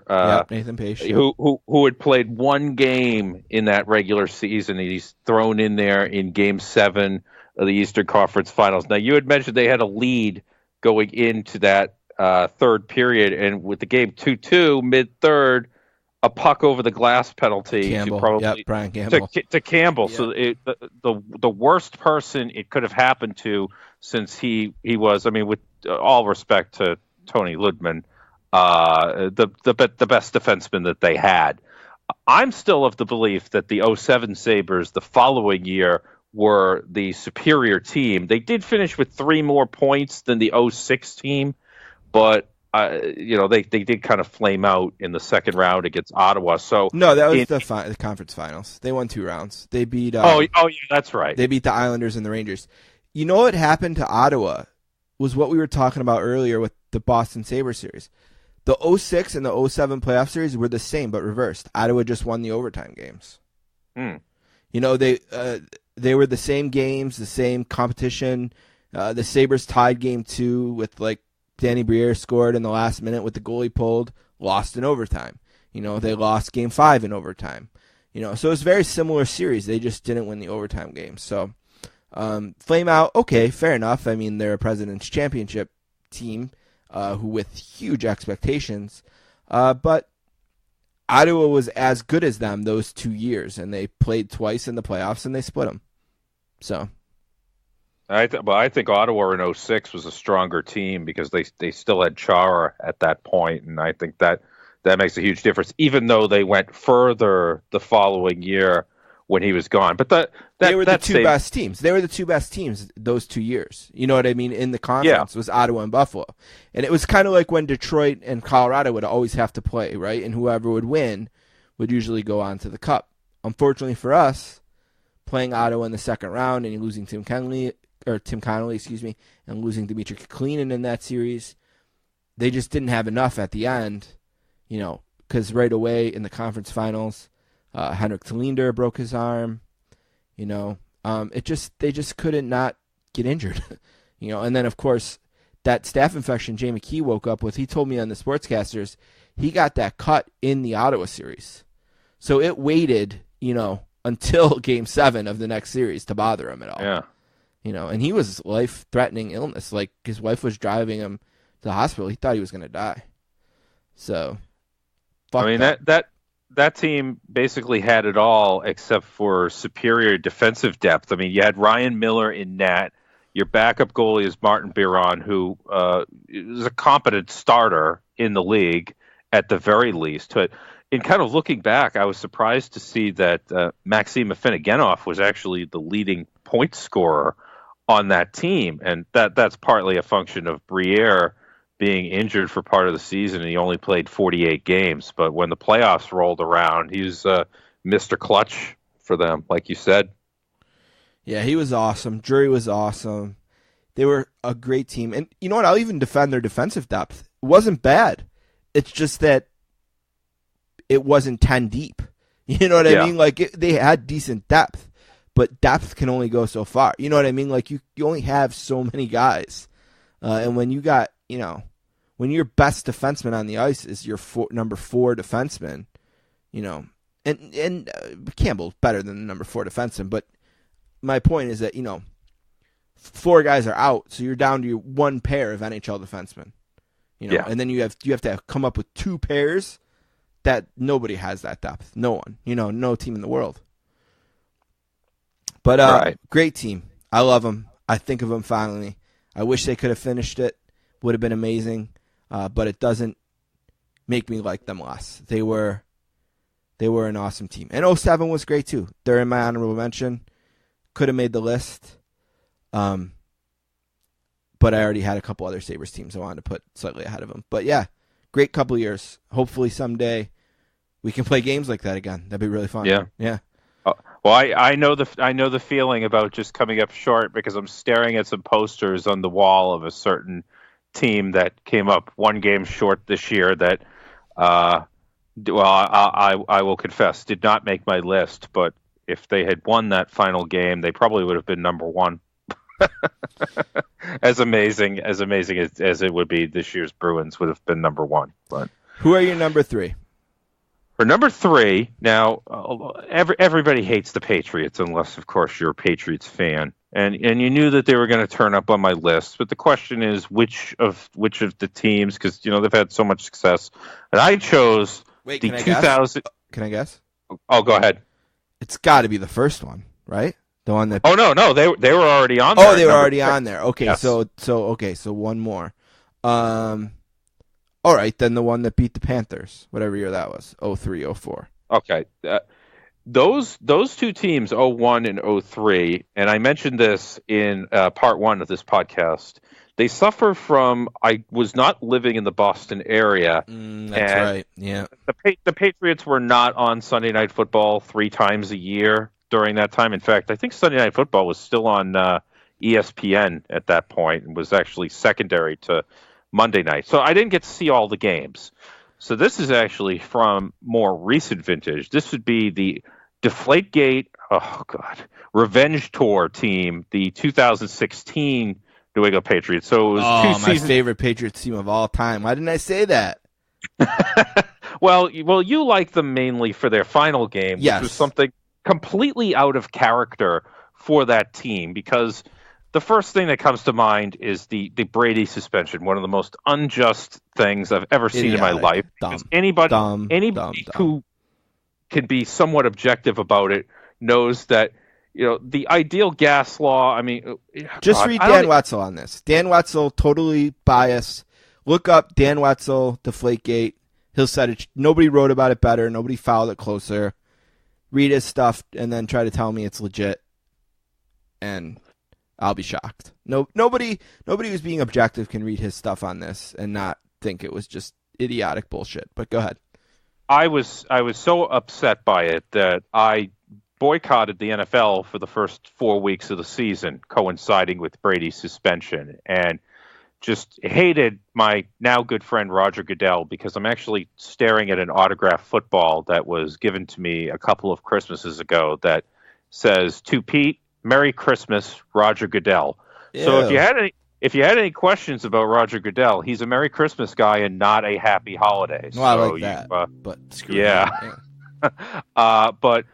Nathan Pache, who had played 1 game in that regular season. He's thrown in there in Game 7 of the Eastern Conference Finals. Now, you had mentioned they had a lead going into that third period, and with the game 2-2 mid-third, a puck over the glass penalty to Brian Campbell. To Campbell. Yep. So the worst person it could have happened to, since he was, I mean, with all respect to Tony Ludman, the best defenseman that they had. I'm still of the belief that the 07 Sabres the following year were the superior team. They did finish with 3 more points than the 06 team, but they did kind of flame out in the second round against Ottawa. So No, that was the conference finals. They won 2 rounds. They beat. Yeah, that's right. They beat the Islanders and the Rangers. You know what happened to Ottawa was what we were talking about earlier with the Boston Sabres series. The 06 and the 07 playoff series were the same but reversed. Ottawa just won the overtime games. You know, they were the same games, the same competition. The Sabres tied game 2 with like Danny Briere scored in the last minute with the goalie pulled, lost in overtime. You know, they lost game 5 in overtime. You know, so it was a very similar series. They just didn't win the overtime game. So flame out, okay, fair enough. I mean, they're a President's Championship team who with huge expectations. But Ottawa was as good as them those 2 years, and they played twice in the playoffs, and they split them. So, I think Ottawa in 06 was a stronger team because they still had Chara at that point, and I think that makes a huge difference. Even though they went further the following year when he was gone, but they were the two best teams. They were the 2 best teams those 2 years. You know what I mean? In the conference was Ottawa and Buffalo, and it was kind of like when Detroit and Colorado would always have to play, right? And whoever would win would usually go on to the Cup. Unfortunately for us, playing Ottawa in the second round and losing Tim Connolly, and losing Dmitry Kuklinin in that series, they just didn't have enough at the end, you know, because right away in the conference finals, Henrik Telinder broke his arm, you know, they just couldn't not get injured, you know, and then of course that staph infection Jay McKee woke up with, he told me on the Sportscasters, he got that cut in the Ottawa series, so it waited, you know, until Game 7 of the next series to bother him at all. Yeah. You know, and he was life-threatening illness. Like, his wife was driving him to the hospital. He thought he was going to die. So, I mean, that team basically had it all except for superior defensive depth. I mean, you had Ryan Miller in net. Your backup goalie is Martin Biron, who is a competent starter in the league at the very least. But in kind of looking back, I was surprised to see that Maxim Afinogenov was actually the leading point scorer on that team, and that's partly a function of Briere being injured for part of the season, and he only played 48 games. But when the playoffs rolled around, he was Mr. Clutch for them, like you said. Yeah, he was awesome. Drury was awesome. They were a great team. And you know what? I'll even defend their defensive depth. It wasn't bad. It's just that it wasn't 10 deep. You know what I mean? Like, they had decent depth. But depth can only go so far. You know what I mean? Like, you only have so many guys. And when you got, you know, when your best defenseman on the ice is your number 4 defenseman, you know, and Campbell's better than the number 4 defenseman. But my point is that, you know, 4 guys are out, so you're down to your 1 pair of NHL defensemen. You know, and then you have to come up with 2 pairs that nobody has that depth. No one. You know, no team in the world. But great team. I love them. I think of them fondly. I wish they could have finished it. Would have been amazing. But it doesn't make me like them less. They were an awesome team. And 07 was great too. They're in my honorable mention. Could have made the list. But I already had a couple other Sabres teams I wanted to put slightly ahead of them. But yeah, great couple years. Hopefully someday we can play games like that again. That'd be really fun. Yeah. Well, I know the feeling about just coming up short because I'm staring at some posters on the wall of a certain team that came up 1 game short this year that, I will confess, did not make my list. But if they had won that final game, they probably would have been number 1. As amazing as it would be, this year's Bruins would have been number 1. But who are your number 3? For number 3, now everybody hates the Patriots unless, of course, you're a Patriots fan, and you knew that they were going to turn up on my list. But the question is, which of the teams? Because you know they've had so much success, and I chose the 2000. Can I guess? Oh, go ahead. It's got to be the first one, right? The one that. Oh no, they were already on there. Oh, they were already on there. Okay, yes. so one more. All right, then the one that beat the Panthers, whatever year that was, 03, 04. Okay. Those 2 teams, 01 and 03, and I mentioned this in part 1 of this podcast, They suffer from, I was not living in the Boston area. That's right. Yeah. The Patriots were not on Sunday Night Football 3 times a year during that time. In fact, I think Sunday Night Football was still on ESPN at that point and was actually secondary to Monday night. So I didn't get to see all the games. So this is actually from more recent vintage. This would be the Deflategate, Revenge Tour team, the 2016 New England Patriots. So it was my favorite Patriots team of all time. Why didn't I say that? well, you like them mainly for their final game, which yes. was something completely out of character for that team, because the first thing that comes to mind is the Brady suspension, one of the most unjust things I've ever seen in my life. Dumb. Anybody who can be somewhat objective about it knows that, the ideal gas law, I mean... Just read Dan Wetzel on this. Dan Wetzel, totally biased. Look up Dan Wetzel, Deflategate. He'll said it. Nobody wrote about it better. Nobody followed it closer. Read his stuff and then try to tell me it's legit. And I'll be shocked. Nobody who's being objective can read his stuff on this and not think it was just idiotic bullshit. But go ahead. I was so upset by it that I boycotted the NFL for the first 4 weeks of the season, coinciding with Brady's suspension, and just hated my now good friend Roger Goodell, because I'm actually staring at an autographed football that was given to me a couple of Christmases ago that says, "To Pete, Merry Christmas, Roger Goodell." Ew. So if you had any questions about Roger Goodell, he's a Merry Christmas guy and not a Happy Holidays. Well, I like that, but screw yeah. But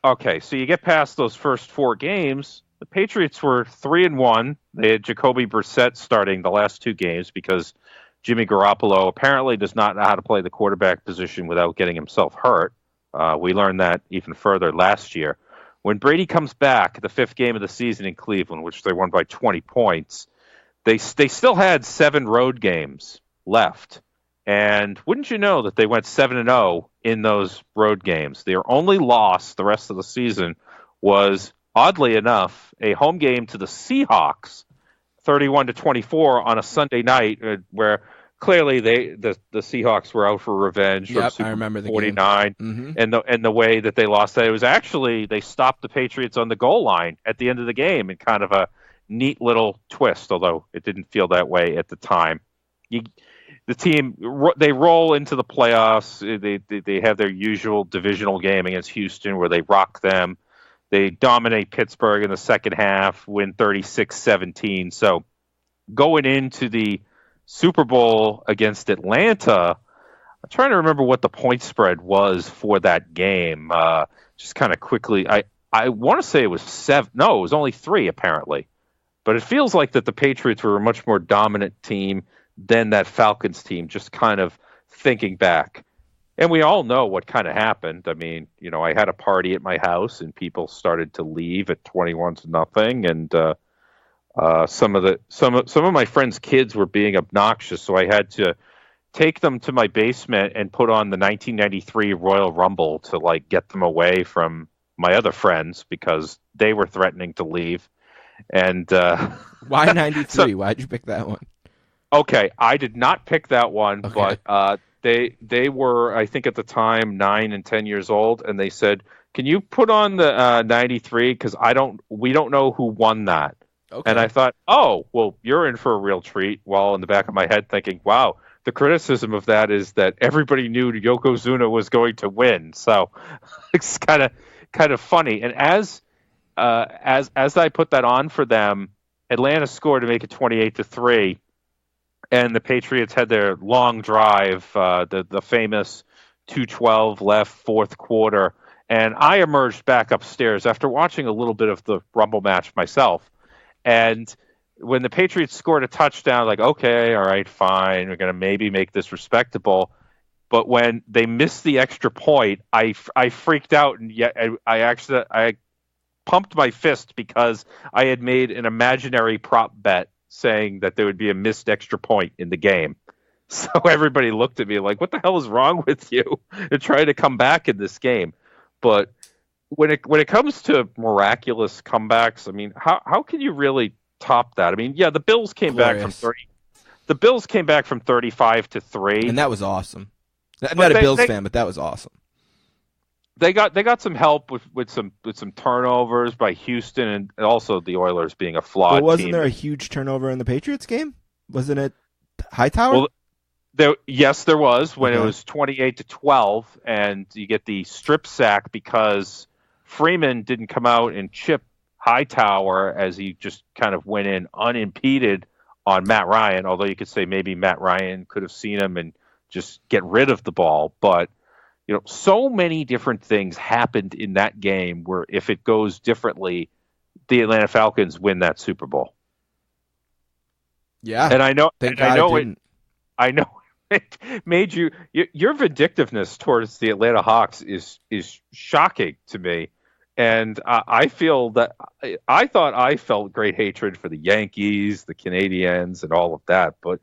okay, so you get past those first 4 games. The Patriots were 3-1. They had Jacoby Brissett starting the last 2 games because Jimmy Garoppolo apparently does not know how to play the quarterback position without getting himself hurt. We learned that even further last year. When Brady comes back, the 5th game of the season in Cleveland, which they won by 20 points, they still had 7 road games left. And wouldn't you know that they went 7-0 in those road games? Their only loss the rest of the season was, oddly enough, a home game to the Seahawks, 31-24 on a Sunday night, where clearly the Seahawks were out for revenge. Yep, from I remember the 49, game. And the way that they lost that. It was actually, they stopped the Patriots on the goal line at the end of the game in kind of a neat little twist, although it didn't feel that way at the time. The team, they roll into the playoffs. They have their usual divisional game against Houston where they rock them. They dominate Pittsburgh in the second half, win 36-17. So going into the Super Bowl against Atlanta, I'm trying to remember what the point spread was for that game. Just kind of quickly, I want to say it was 7. No, it was only 3 apparently. But it feels like that the Patriots were a much more dominant team than that Falcons team, just kind of thinking back. And we all know what kind of happened. I mean, I had a party at my house and people started to leave at 21-0. And some of my friends' kids were being obnoxious. So I had to take them to my basement and put on the 1993 Royal Rumble to get them away from my other friends because they were threatening to leave. And why 93? Why'd you pick that one? Okay, I did not pick that one, okay. But they were, I think at the time, 9 and 10 years old, and they said, "Can you put on the 93? Because we don't know who won that." Okay. And I thought, oh, well, you're in for a real treat. While in the back of my head thinking, wow, the criticism of that is that everybody knew Yokozuna was going to win. So it's kind of funny. And as I put that on for them, Atlanta scored to make it 28-3. And the Patriots had their long drive, the famous 2:12 left fourth quarter. And I emerged back upstairs after watching a little bit of the Rumble match myself. And when the Patriots scored a touchdown, okay, all right, fine, we're going to maybe make this respectable. But when they missed the extra point, I freaked out, and yet I pumped my fist because I had made an imaginary prop bet saying that there would be a missed extra point in the game. So everybody looked at me like, what the hell is wrong with you? They're trying to come back in this game. But when it comes to miraculous comebacks, I mean, how can you really top that. I mean, yeah, the Bills came back from Glorious. 30. The Bills came back from 35-3, And that was awesome. I'm not a Bills fan, but that was awesome. They got some help with some turnovers by Houston, and also the Oilers being a flawed But wasn't team. there a huge turnover in the Patriots game? Wasn't it Hightower? Well, yes, there was when Okay. it was 28-12, and you get the strip sack because Freeman didn't come out and chip Hightower as he just kind of went in unimpeded on Matt Ryan. Although you could say maybe Matt Ryan could have seen him and just get rid of the ball, but so many different things happened in that game where if it goes differently, the Atlanta Falcons win that Super Bowl. Yeah. And I know, Thank and I God know it it. didn't. I know it made your vindictiveness towards the Atlanta Hawks is shocking to me, and I feel that I thought I felt great hatred for the Yankees, the Canadiens, and all of that, but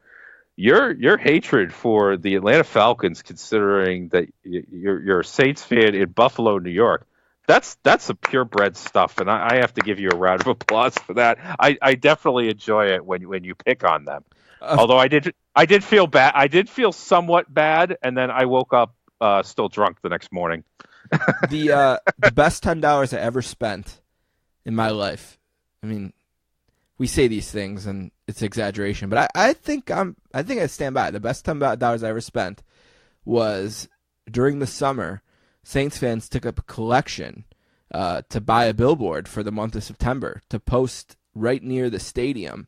your hatred for the Atlanta Falcons, considering that you're a Saints fan in Buffalo, New York, that's some purebred stuff, and I have to give you a round of applause for that. I definitely enjoy it when you pick on them. Although I did feel bad. I did feel somewhat bad, and then I woke up still drunk the next morning. The best $10 I ever spent in my life. I mean, we say these things and it's exaggeration, but I think I stand by it. The best $10 I ever spent was during the summer. Saints fans took up a collection to buy a billboard for the month of September to post right near the stadium,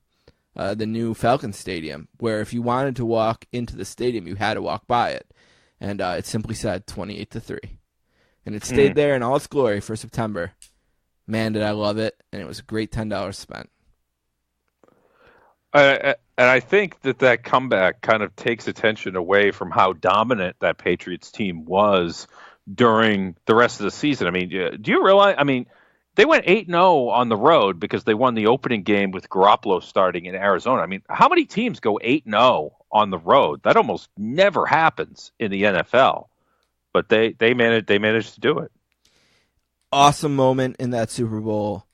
the new Falcons stadium, where if you wanted to walk into the stadium, you had to walk by it, and it simply said 28-3, and it stayed there in all its glory for September. Man, did I love it, and it was a great $10 spent. And I think that comeback kind of takes attention away from how dominant that Patriots team was during the rest of the season. I mean, do you realize? I mean, they went 8-0 on the road because they won the opening game with Garoppolo starting in Arizona. I mean, how many teams go 8-0 on the road? That almost never happens in the NFL. But they managed to do it. Awesome moment in that Super Bowl.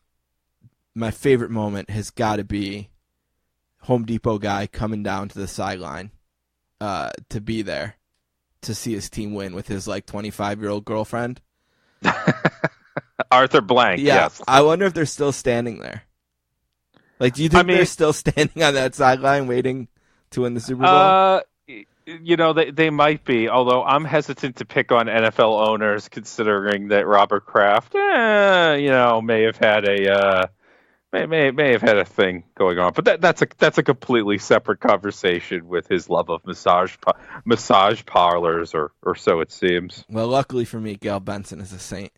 My favorite moment has got to be Home Depot guy coming down to the sideline to be there to see his team win with his 25-year-old girlfriend. Arthur Blank, Yeah, yes. I wonder if they're still standing there. Do you think they're still standing on that sideline waiting to win the Super Bowl? They might be, although I'm hesitant to pick on NFL owners considering that Robert Kraft, may have had a thing going on, but that's a completely separate conversation with his love of massage parlors, or so it seems. Well, luckily for me, Gail Benson is a saint.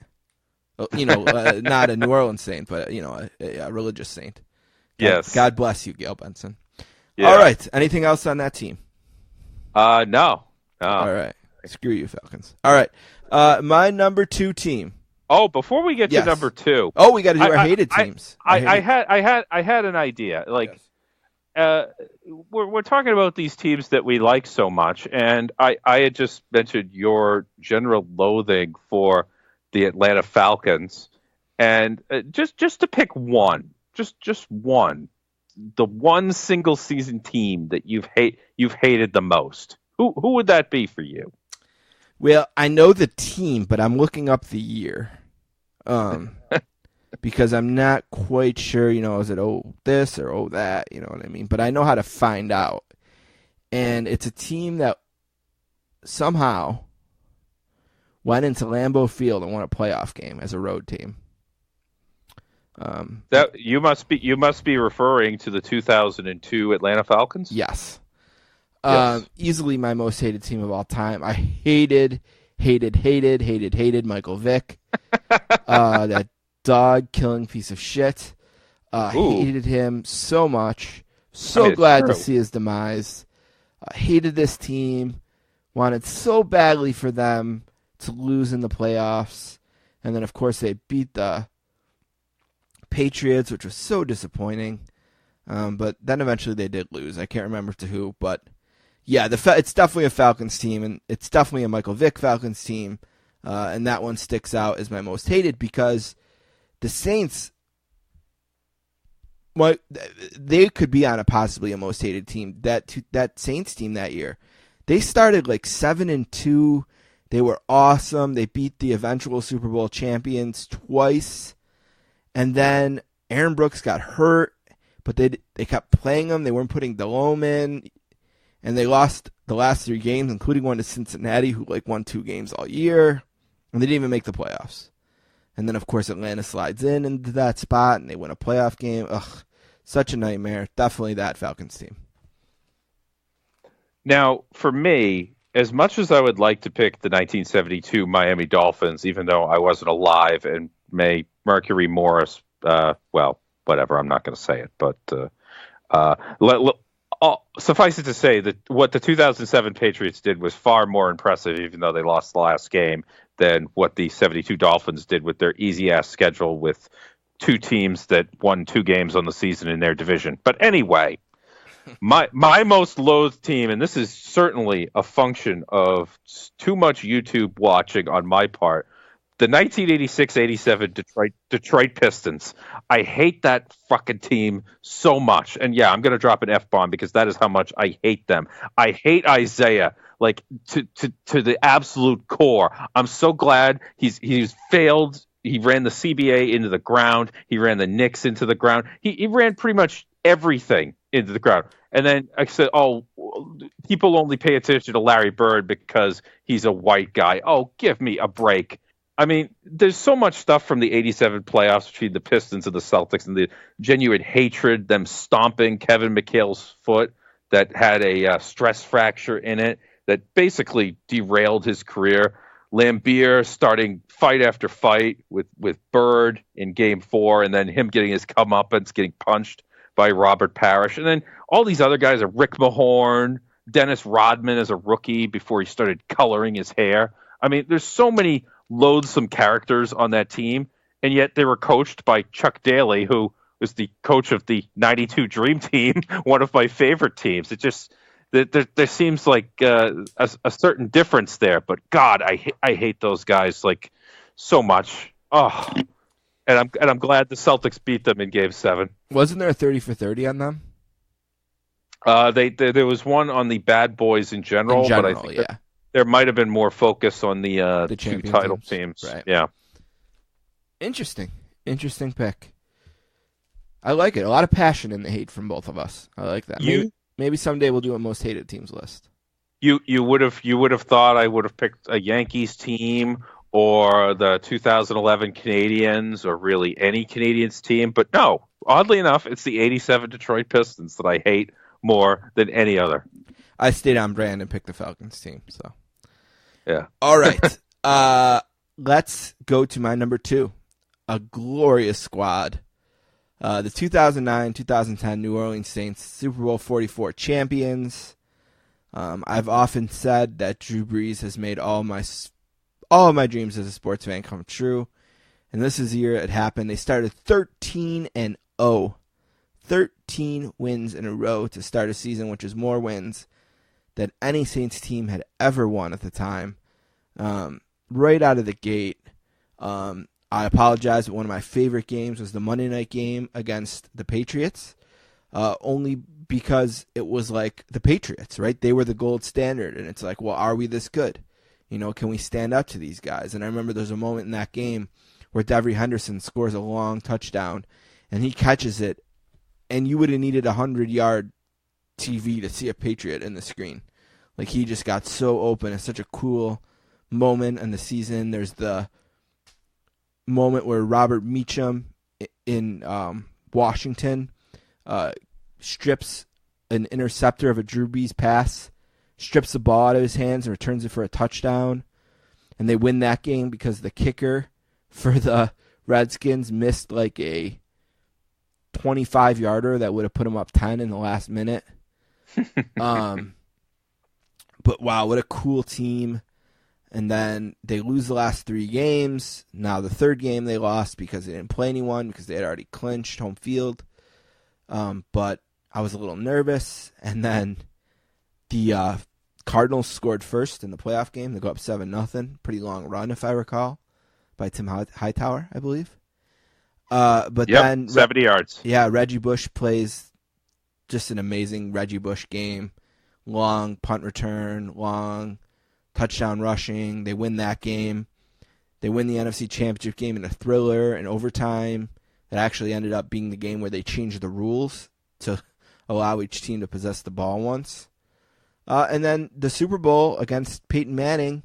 Not a New Orleans saint, but a religious saint. Yes. God bless you, Gail Benson. Yeah. All right. Anything else on that team? No. All right. Screw you, Falcons. All right. My number 2 team. Oh, before we get to number 2. Oh, we got to do our hated teams. I had an idea. We're talking about these teams that we like so much, and I had just mentioned your general loathing for the Atlanta Falcons, and just to pick one, just one, the one single season team that you've hated the most. Who would that be for you? Well, I know the team, but I'm looking up the year. Because I'm not quite sure, is it this or that, you know what I mean? But I know how to find out. And it's a team that somehow went into Lambeau Field and won a playoff game as a road team. That you must be referring to the 2002 Atlanta Falcons? Yes. Yes. Easily my most hated team of all time. I hated Michael Vick. That dog-killing piece of shit. Hated him so much. So glad to see his demise. Hated this team. Wanted so badly for them to lose in the playoffs. And then, of course, they beat the Patriots, which was so disappointing. But then eventually they did lose. I can't remember to who. But, yeah, it's definitely a Falcons team. And it's definitely a Michael Vick Falcons team. And that one sticks out as my most hated because the Saints Well, they could be on possibly a most hated team. That Saints team that year, they started like 7-2. They were awesome. They beat the eventual Super Bowl champions twice, and then Aaron Brooks got hurt, but they kept playing him. They weren't putting Delhomme in, and they lost the last 3 games, including one to Cincinnati, who like won 2 games all year, and they didn't even make the playoffs. And then, of course, Atlanta slides into that spot, and they win a playoff game. Ugh, such a nightmare. Definitely that Falcons team. Now, for me, as much as I would like to pick the 1972 Miami Dolphins, even though I wasn't alive, and may Mercury Morris, well, whatever, I'm not going to say it, but suffice it to say that what the 2007 Patriots did was far more impressive, even though they lost the last game, than what the 72 Dolphins did with their easy-ass schedule with 2 teams that won 2 games on the season in their division. But anyway, my most loathed team, and this is certainly a function of too much YouTube watching on my part, the 1986-87 Detroit Pistons. I hate that fucking team so much. And yeah, I'm going to drop an F-bomb because that is how much I hate them. I hate Isaiah like to the absolute core. I'm so glad he's failed. He ran the CBA into the ground. He ran the Knicks into the ground. He ran pretty much everything into the ground. And then I said, oh, people only pay attention to Larry Bird because he's a white guy. Oh, give me a break. I mean, there's so much stuff from the 87 playoffs between the Pistons and the Celtics and the genuine hatred, them stomping Kevin McHale's foot that had a stress fracture in it that basically derailed his career. Lambeer starting fight after fight with Bird in Game 4, and then him getting his comeuppance, getting punched by Robert Parrish. And then all these other guys are Rick Mahorn, Dennis Rodman as a rookie before he started coloring his hair. I mean, there's so many loathsome characters on that team, and yet they were coached by Chuck Daly, who was the coach of the 92 Dream Team, one of my favorite teams. It just there seems like a certain difference there, but God, I hate those guys like so much. Oh, and I'm glad the Celtics beat them in Game 7. Wasn't there a 30 for 30 on them? There was one on the Bad Boys in general, but I think there might have been more focus on the 2 title teams. Right. Yeah. Interesting pick. I like it. A lot of passion in the hate from both of us. I like that. Maybe someday we'll do a most hated teams list. You would have thought I would have picked a Yankees team or the 2011 Canadiens or really any Canadiens team, but no. Oddly enough, it's the 87 Detroit Pistons that I hate more than any other. I stayed on brand and picked the Falcons team. So, yeah. All right. Let's go to my number 2. A glorious squad. The 2009-2010 New Orleans Saints, Super Bowl 44 champions. I've often said that Drew Brees has made all of my dreams as a sports fan come true. And this is the year it happened. They started 13-0. 13 wins in a row to start a season, which is more wins than any Saints team had ever won at the time. Right out of the gate. I apologize, but one of my favorite games was the Monday night game against the Patriots, only because it was like the Patriots, right? They were the gold standard, and it's like, well, are we this good? You know, can we stand up to these guys? And I remember there's a moment in that game where Devery Henderson scores a long touchdown, and he catches it, and you would have needed 100-yard TV to see a Patriot in the screen. Like, he just got so open. It's such a cool moment in the season. There's the moment where Robert Meacham in Washington strips an interceptor of a Drew Brees pass, strips the ball out of his hands and returns it for a touchdown. And they win that game because the kicker for the Redskins missed like a 25-yarder that would have put them up 10 in the last minute. But wow, what a cool team. And then they lose the last 3 games. Now the third game they lost because they didn't play anyone because they had already clinched home field. But I was a little nervous. And then the Cardinals scored first in the playoff game. They go up 7-0. Pretty long run, if I recall, by Tim Hightower, I believe. But then 70 yards. Yeah, Reggie Bush plays just an amazing Reggie Bush game. Long punt return, long touchdown rushing. They win that game. They win the NFC Championship game in a thriller in overtime. That actually ended up being the game where they changed the rules to allow each team to possess the ball once. And then the Super Bowl against Peyton Manning,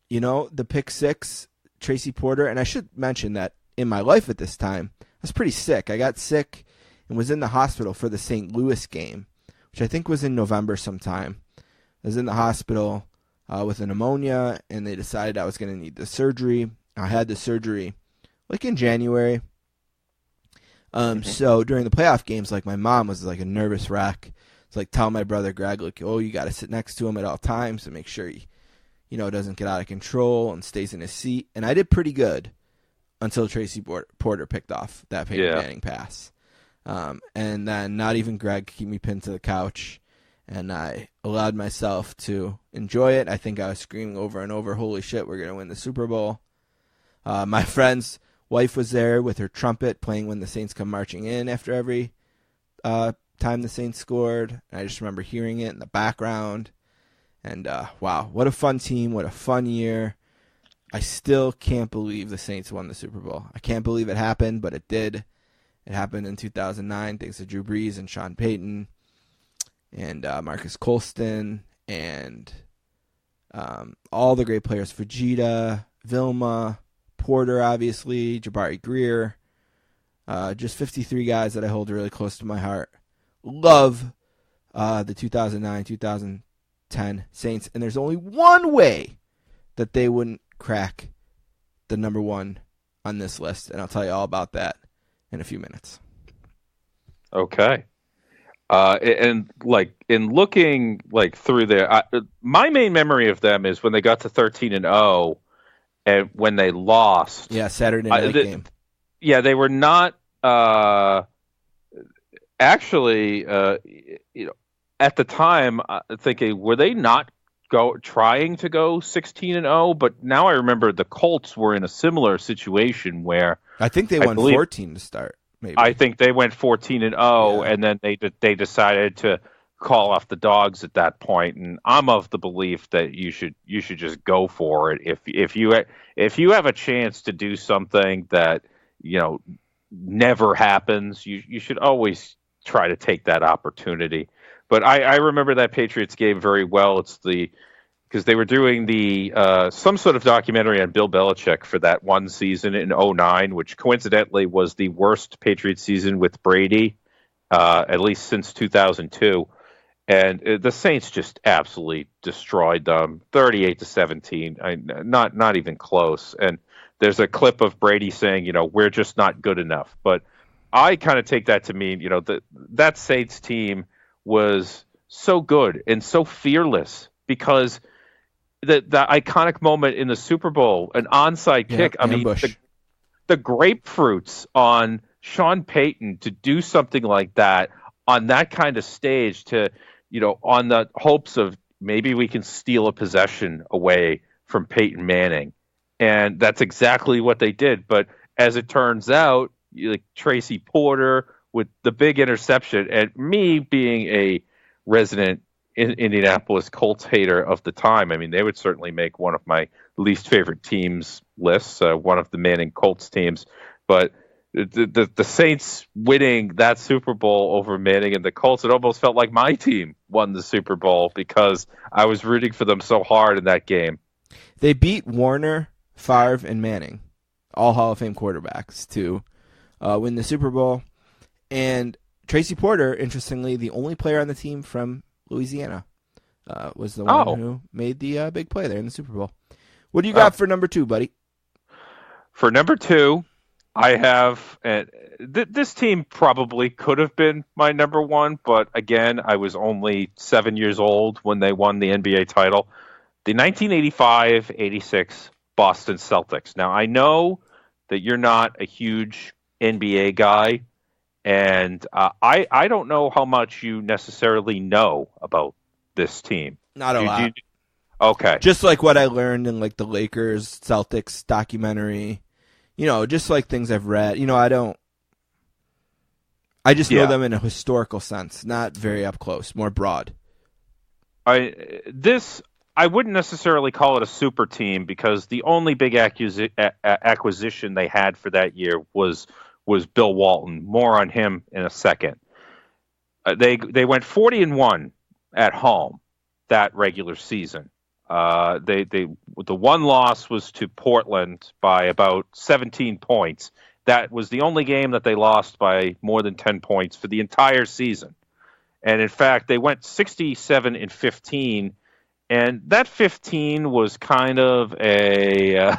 the pick six, Tracy Porter. And I should mention that in my life at this time, I was pretty sick. I got sick and was in the hospital for the St. Louis game, which I think was in November sometime. I was in the hospital with a pneumonia, and they decided I was going to need the surgery. I had the surgery like in January. So during the playoff games, like my mom was like a nervous wreck. It's like telling my brother Greg, like, oh, you got to sit next to him at all times to make sure he, doesn't get out of control and stays in his seat. And I did pretty good until Tracy Porter picked off that Peyton Manning pass. And then not even Greg could keep me pinned to the couch. And I allowed myself to enjoy it. I think I was screaming over and over, holy shit, we're going to win the Super Bowl. My friend's wife was there with her trumpet playing When the Saints Come Marching In after every time the Saints scored. And I just remember hearing it in the background. And wow, what a fun team. What a fun year. I still can't believe the Saints won the Super Bowl. I can't believe it happened, but it did. It happened in 2009 thanks to Drew Brees and Sean Payton and Marcus Colston and all the great players, Fujita, Vilma, Porter, obviously, Jabari Greer. Just 53 guys that I hold really close to my heart. Love the 2009-2010 Saints, and there's only one way that they wouldn't crack the number one on this list, and I'll tell you all about that in a few minutes. Okay. And like in looking like through there, my main memory of them is when they got to 13-0 and when they lost. Yeah, Saturday night game. Yeah, they were not actually at the time thinking, were they not trying to go 16-0? But now I remember the Colts were in a similar situation where I think they won 14 to start. Maybe. I think they went 14-0, and then they decided to call off the dogs at that point. And I'm of the belief that you should just go for it if you have a chance to do something that never happens. You should always try to take that opportunity. But I remember that Patriots game very well. It's because they were doing some sort of documentary on Bill Belichick for that one season in 2009, which coincidentally was the worst Patriots season with Brady, at least since 2002. And the Saints just absolutely destroyed them, 38-17, not even close. And there's a clip of Brady saying, we're just not good enough. But I kind of take that to mean, that Saints team was so good and so fearless because the iconic moment in the Super Bowl, an onside kick. I mean, the grapefruits on Sean Payton to do something like that on that kind of stage to, on the hopes of maybe we can steal a possession away from Peyton Manning. And that's exactly what they did. But as it turns out, like Tracy Porter with the big interception, and me being a resident Indianapolis Colts hater of the time. I mean, they would certainly make one of my least favorite teams lists, one of the Manning Colts teams. But the Saints winning that Super Bowl over Manning and the Colts, it almost felt like my team won the Super Bowl because I was rooting for them so hard in that game. They beat Warner, Favre, and Manning, all Hall of Fame quarterbacks, to win the Super Bowl. And Tracy Porter, interestingly, the only player on the team from Louisiana, was the one who made the big play there in the Super Bowl. What do you got for number two, buddy? For number two, I have this team probably could have been my number one, but again, I was only 7 years old when they won the NBA title. The 1985-86 Boston Celtics. Now, I know that you're not a huge NBA guy, and I don't know how much you necessarily know about this team. Not a lot. Okay. Just like what I learned in like the Lakers Celtics documentary, just like things I've read. I just know them in a historical sense, not very up close, more broad. I wouldn't necessarily call it a super team because the only big acquisition they had for that year was Bill Walton. More on him in a second. They went 40-1 at home that regular season. The one loss was to Portland by about 17 points. That was the only game that they lost by more than 10 points for the entire season. And in fact, they went 67-15, and that 15 was kind of a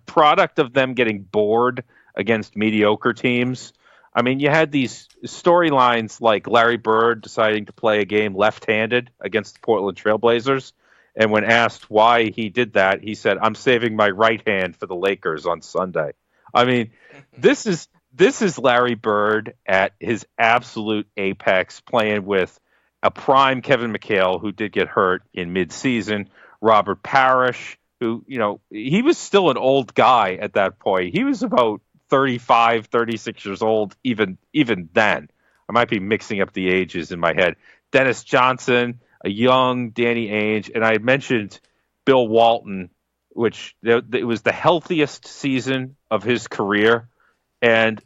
product of them getting bored against mediocre teams. I mean, you had these storylines like Larry Bird deciding to play a game left-handed against the Portland Trailblazers. And when asked why he did that, he said, "I'm saving my right hand for the Lakers on Sunday." I mean, this is Larry Bird at his absolute apex, playing with a prime Kevin McHale, who did get hurt in midseason, Robert Parrish, who, he was still an old guy at that point. He was about 35, 36 years old even then. I might be mixing up the ages in my head. Dennis Johnson, a young Danny Ainge, and I had mentioned Bill Walton, which it was the healthiest season of his career. And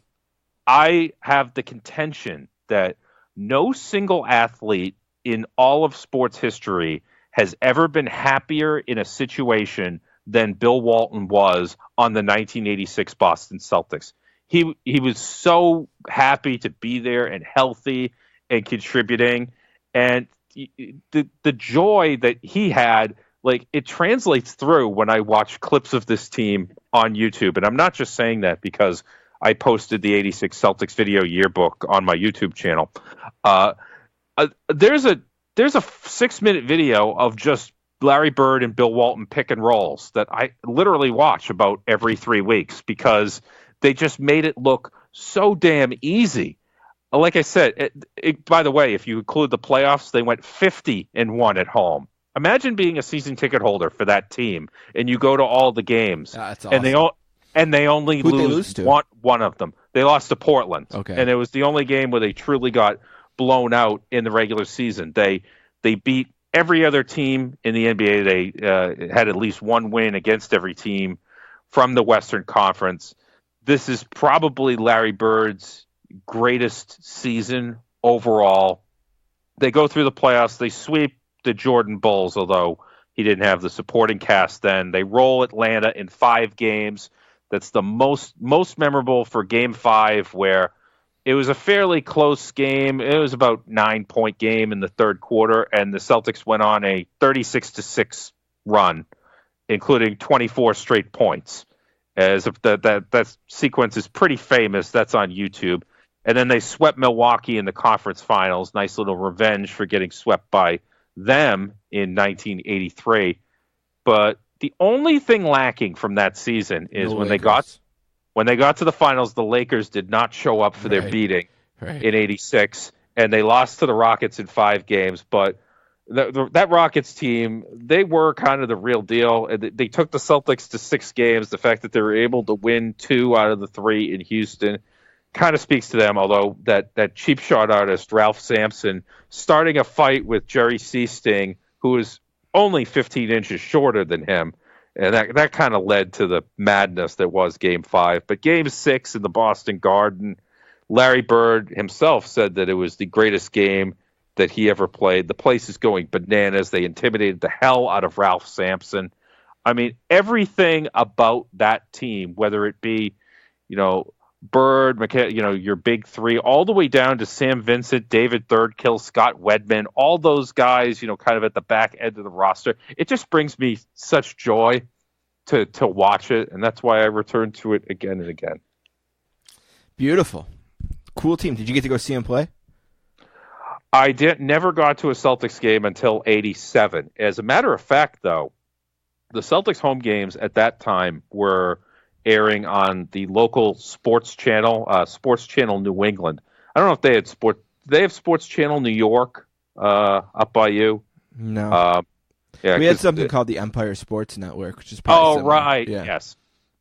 I have the contention that no single athlete in all of sports history has ever been happier in a situation than Bill Walton was on the 1986 Boston Celtics. He was so happy to be there and healthy and contributing. And the joy that he had, like, it translates through when I watch clips of this team on YouTube. And I'm not just saying that because I posted the 86 Celtics video yearbook on my YouTube channel. There's a 6-minute video of just Larry Bird and Bill Walton pick and rolls that I literally watch about every 3 weeks because they just made it look so damn easy. Like I said, by the way, if you include the playoffs, they went 50-1 at home. Imagine being a season ticket holder for that team, and you go to all the games, that's awesome. and they only lose one of them. They lost to Portland, and it was the only game where they truly got blown out in the regular season. They beat every other team in the NBA. They had at least one win against every team from the Western Conference. This is probably Larry Bird's greatest season overall. They go through the playoffs. They sweep the Jordan Bulls, although he didn't have the supporting cast then. They roll Atlanta in 5 games. That's the most memorable for Game 5, where it was a fairly close game. It was about 9-point game in the third quarter, and the Celtics went on a 36-6 run, including 24 straight points. That sequence is pretty famous. That's on YouTube. And then they swept Milwaukee in the conference finals. Nice little revenge for getting swept by them in 1983. But the only thing lacking from that season is when they got to the finals, the Lakers did not show up for their beating in 86, and they lost to the Rockets in 5 games. But that Rockets team, they were kind of the real deal. They took the Celtics to 6 games. The fact that they were able to win 2 out of the 3 in Houston kind of speaks to them, although that cheap shot artist, Ralph Sampson, starting a fight with Jerry Seasting, who is only 15 inches shorter than him, and that kind of led to the madness that was Game 5. But Game 6 in the Boston Garden, Larry Bird himself said that it was the greatest game that he ever played. The place is going bananas. They intimidated the hell out of Ralph Sampson. I mean, everything about that team, whether it be, Bird, McHale, your big 3, all the way down to Sam Vincent, David Thirdkill, Scott Wedman, all those guys, kind of at the back end of the roster. It just brings me such joy to watch it, and that's why I return to it again and again. Beautiful. Cool team. Did you get to go see him play? I never got to a Celtics game until 87. As a matter of fact, though, the Celtics home games at that time were airing on the local sports channel, Sports Channel New England. I don't know if they had sport. They have Sports Channel New York up by you. No. Yeah, we had something called the Empire Sports Network, which is probably similar. Right. Yeah. Yes.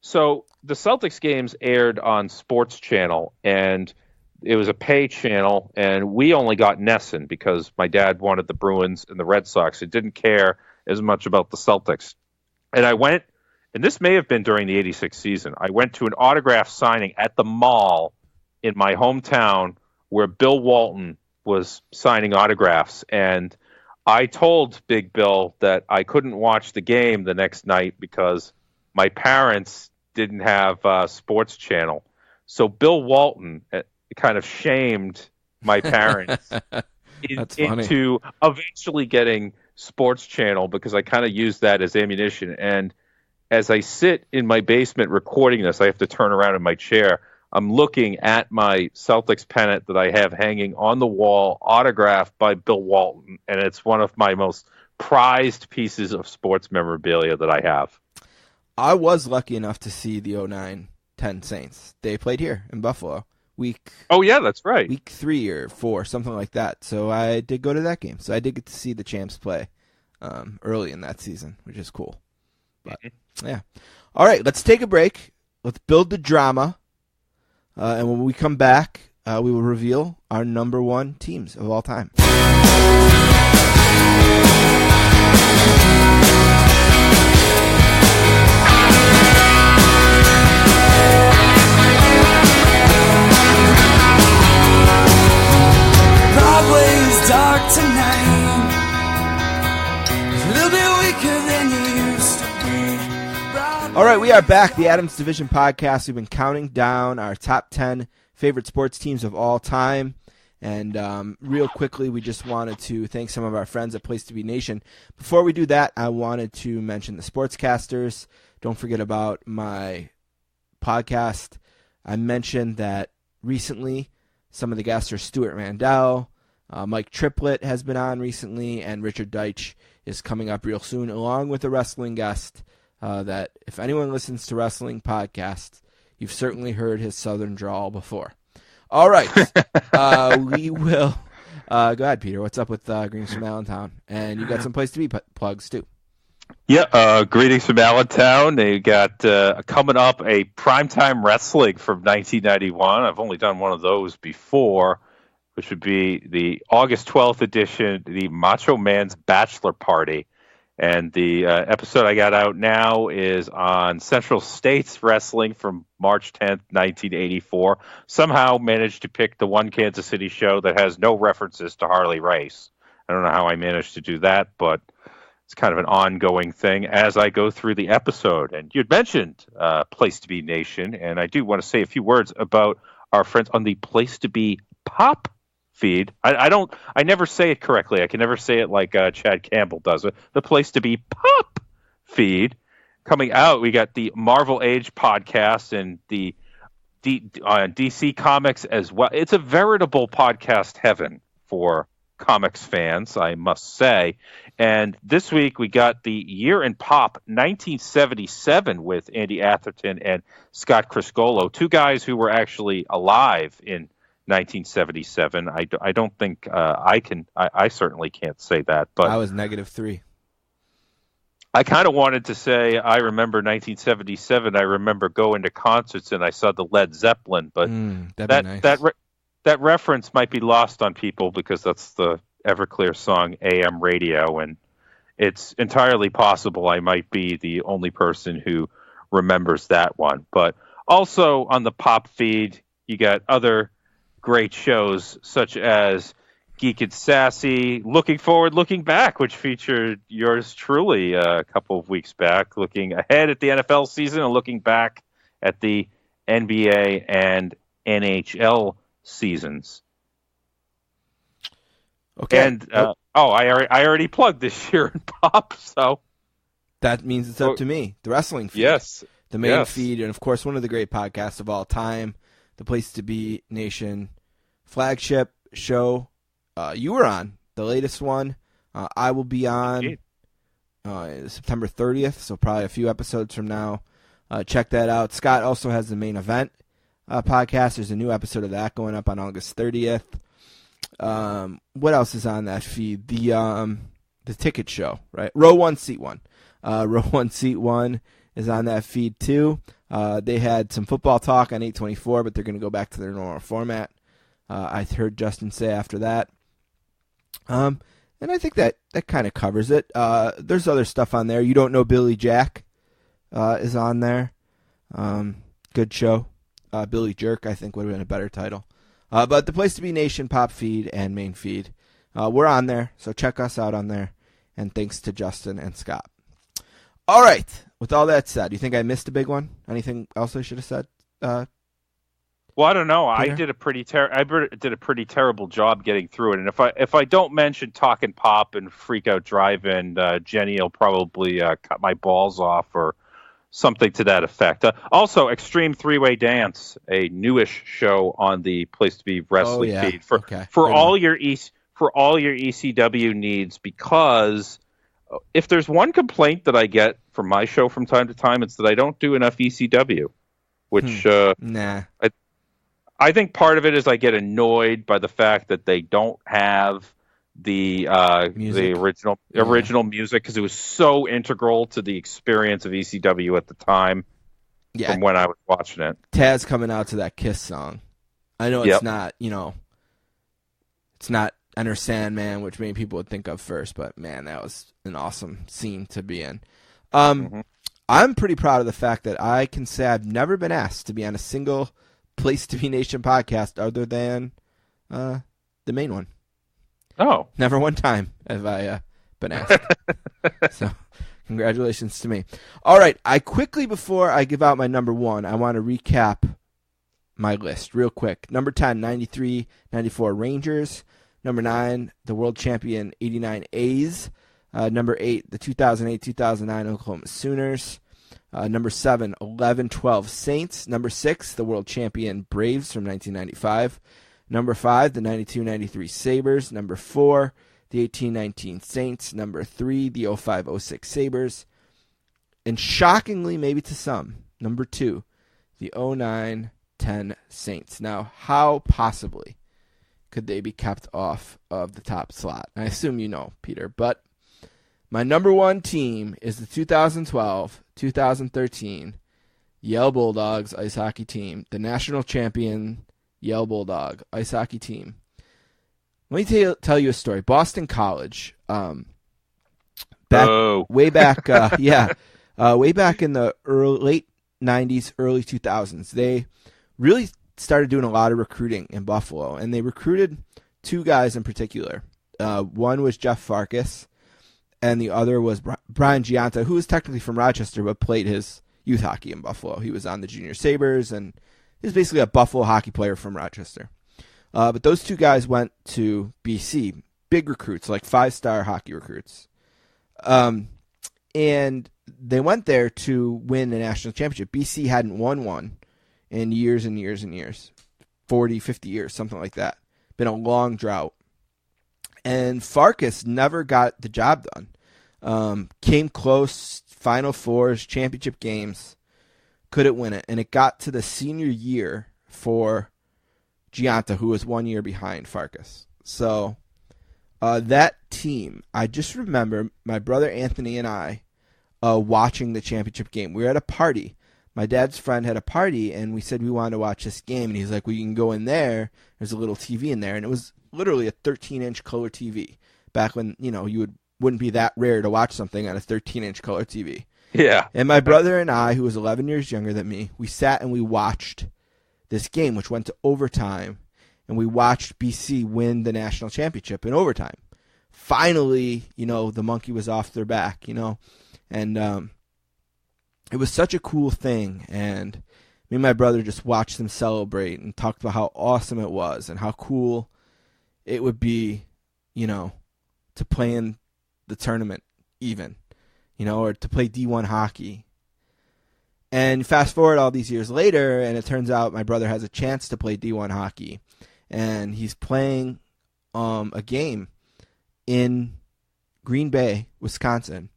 So the Celtics games aired on Sports Channel, and it was a pay channel, and we only got NESN because my dad wanted the Bruins and the Red Sox. He didn't care as much about the Celtics. And I went, and this may have been during the 86 season, I went to an autograph signing at the mall in my hometown where Bill Walton was signing autographs. And I told Big Bill that I couldn't watch the game the next night because my parents didn't have Sports Channel. So Bill Walton kind of shamed my parents into eventually getting Sports Channel because I kind of used that as ammunition. And as I sit in my basement recording this, I have to turn around in my chair. I'm looking at my Celtics pennant that I have hanging on the wall, autographed by Bill Walton, and it's one of my most prized pieces of sports memorabilia that I have. I was lucky enough to see the 09-10 Saints. They played here in Buffalo. Oh, yeah, that's right. Week 3 or 4, something like that. So I did go to that game. So I did get to see the champs play early in that season, which is cool. But, yeah. All right, let's take a break. Let's build the drama. And when we come back, we will reveal our number 1 teams of all time. Broadway's dark tonight. A little bit weaker than you used to be. All right, we are back. The Adams Division Podcast. We've been counting down our top 10 favorite sports teams of all time. And real quickly, we just wanted to thank some of our friends at Place to Be Nation. Before we do that, I wanted to mention the Sportscasters. Don't forget about my podcast. I mentioned that recently some of the guests are Stuart Mandel, Mike Triplett has been on recently, and Richard Deitch is coming up real soon, along with a wrestling guest that if anyone listens to wrestling podcasts, you've certainly heard his southern drawl before. All right. We will go ahead, Peter. What's up with Greetings from Allentown? And you got some Place to Be plugs, too. Yeah, Greetings from Allentown. They got coming up a Primetime Wrestling from 1991. I've only done one of those before, which would be the August 12th edition, the Macho Man's Bachelor Party. And the episode I got out now is on Central States Wrestling from March 10th, 1984. Somehow managed to pick the one Kansas City show that has no references to Harley Race. I don't know how I managed to do that, but it's kind of an ongoing thing as I go through the episode. And you'd mentioned Place to Be Nation, and I do want to say a few words about our friends on the Place to Be Pop feed. I never say it correctly. I can never say it like Chad Campbell does it. The Place to Be Pop feed coming out. We got the Marvel Age podcast and the DC Comics as well. It's a veritable podcast heaven for comics fans, I must say. And this week we got the Year in Pop 1977 with Andy Atherton and Scott Criscolo, two guys who were actually alive in 1977. I don't think I certainly can't say that, but I was -3. I kind of wanted to say I remember 1977. I remember going to concerts and I saw the Led Zeppelin, but that reference might be lost on people because that's the Everclear song AM Radio, and it's entirely possible I might be the only person who remembers that one. But also on the pop feed, you got other great shows such as Geek and Sassy, Looking Forward, Looking Back, which featured yours truly a couple of weeks back, looking ahead at the NFL season and looking back at the NBA and NHL seasons. Okay. And I already plugged this Year in Pop, so that means it's up to me. The wrestling feed. Yes. The main feed, and of course one of the great podcasts of all time, the Place to Be Nation flagship show. You were on the latest one. I will be on September 30th, so probably a few episodes from now. Check that out. Scott also has the Main Event podcast. There's a new episode of that going up on August 30th. What else is on that feed? The Ticket Show, right? Row 1, Seat 1. Row 1, Seat 1 is on that feed too. They had some football talk on 824, but they're going to go back to their normal format. I heard Justin say after that. And I think that kind of covers it. There's other stuff on there. You Don't Know Billy Jack is on there. Good show. Billy Jerk, I think, would have been a better title. But the Place to Be Nation pop feed and main feed, we're on there, so check us out on there. And thanks to Justin and Scott. All right. With all that said, you think I missed a big one? Anything else I should have said? Well, I don't know. Peter? I did a pretty terrible job getting through it. And if I don't mention Talkin' Pop and Freak Out Drive-In, Jenny will probably cut my balls off or something to that effect. Also, Extreme Three-Way Dance, a newish show on the Place to Be Wrestling feed for all your ECW needs. Because if there's one complaint that I get from my show from time to time, it's that I don't do enough ECW. Which I think part of it is I get annoyed by the fact that they don't have the original music, because it was so integral to the experience of ECW at the time. Yeah, from when I was watching it. Taz coming out to that Kiss song. I know it's not, it's not Enter Sandman, which many people would think of first, but man, that was an awesome scene to be in. I'm pretty proud of the fact that I can say I've never been asked to be on a single Place to Be Nation podcast other than the main one. Oh. Never one time have I been asked. So, congratulations to me. All right, before I give out my number one, I want to recap my list real quick. Number 10, 93-94 Rangers. Number 9, the world champion 89 A's. Number 8, the 2008-2009 Oklahoma Sooners. Number 7, 11-12 Saints. Number 6, the world champion Braves from 1995. Number 5, the 92-93 Sabres. Number 4, the 18-19 Saints. Number 3, the 05-06 Sabres. And shockingly, maybe to some, number 2, the 09-10 Saints. Now, how possibly could they be kept off of the top slot? I assume you know, Peter, but my number one team is the 2012-2013 Yale Bulldogs ice hockey team, the national champion Yale Bulldog ice hockey team. Let me tell you a story. Boston College, way back way back in the late 90s, early 2000s, they really started doing a lot of recruiting in Buffalo, and they recruited two guys in particular. One was Jeff Farkas, and the other was Brian Gianta, who was technically from Rochester but played his youth hockey in Buffalo. He was on the Junior Sabres, and he was basically a Buffalo hockey player from Rochester. But those two guys went to BC, big recruits, like 5-star hockey recruits. And they went there to win the national championship. BC hadn't won one in years and years and years, 40, 50 years, something like that. Been a long drought. And Farkas never got the job done. Came close, Final Fours, championship games, couldn't win it. And it got to the senior year for Gianta, who was 1 year behind Farkas. So that team, I just remember my brother Anthony and I watching the championship game. We were at a party. My dad's friend had a party, and we said we wanted to watch this game. And he's like, well, you can go in there. There's a little TV in there. And it was literally a 13-inch color TV back when, wouldn't be that rare to watch something on a 13-inch color TV. Yeah. And my brother and I, who was 11 years younger than me, we sat and we watched this game, which went to overtime, and we watched BC win the national championship in overtime. Finally, the monkey was off their back, and it was such a cool thing, and me and my brother just watched them celebrate and talked about how awesome it was and how cool it would be, to play in the tournament even, or to play D1 hockey. And fast forward all these years later, and it turns out my brother has a chance to play D1 hockey, and he's playing a game in Green Bay, Wisconsin,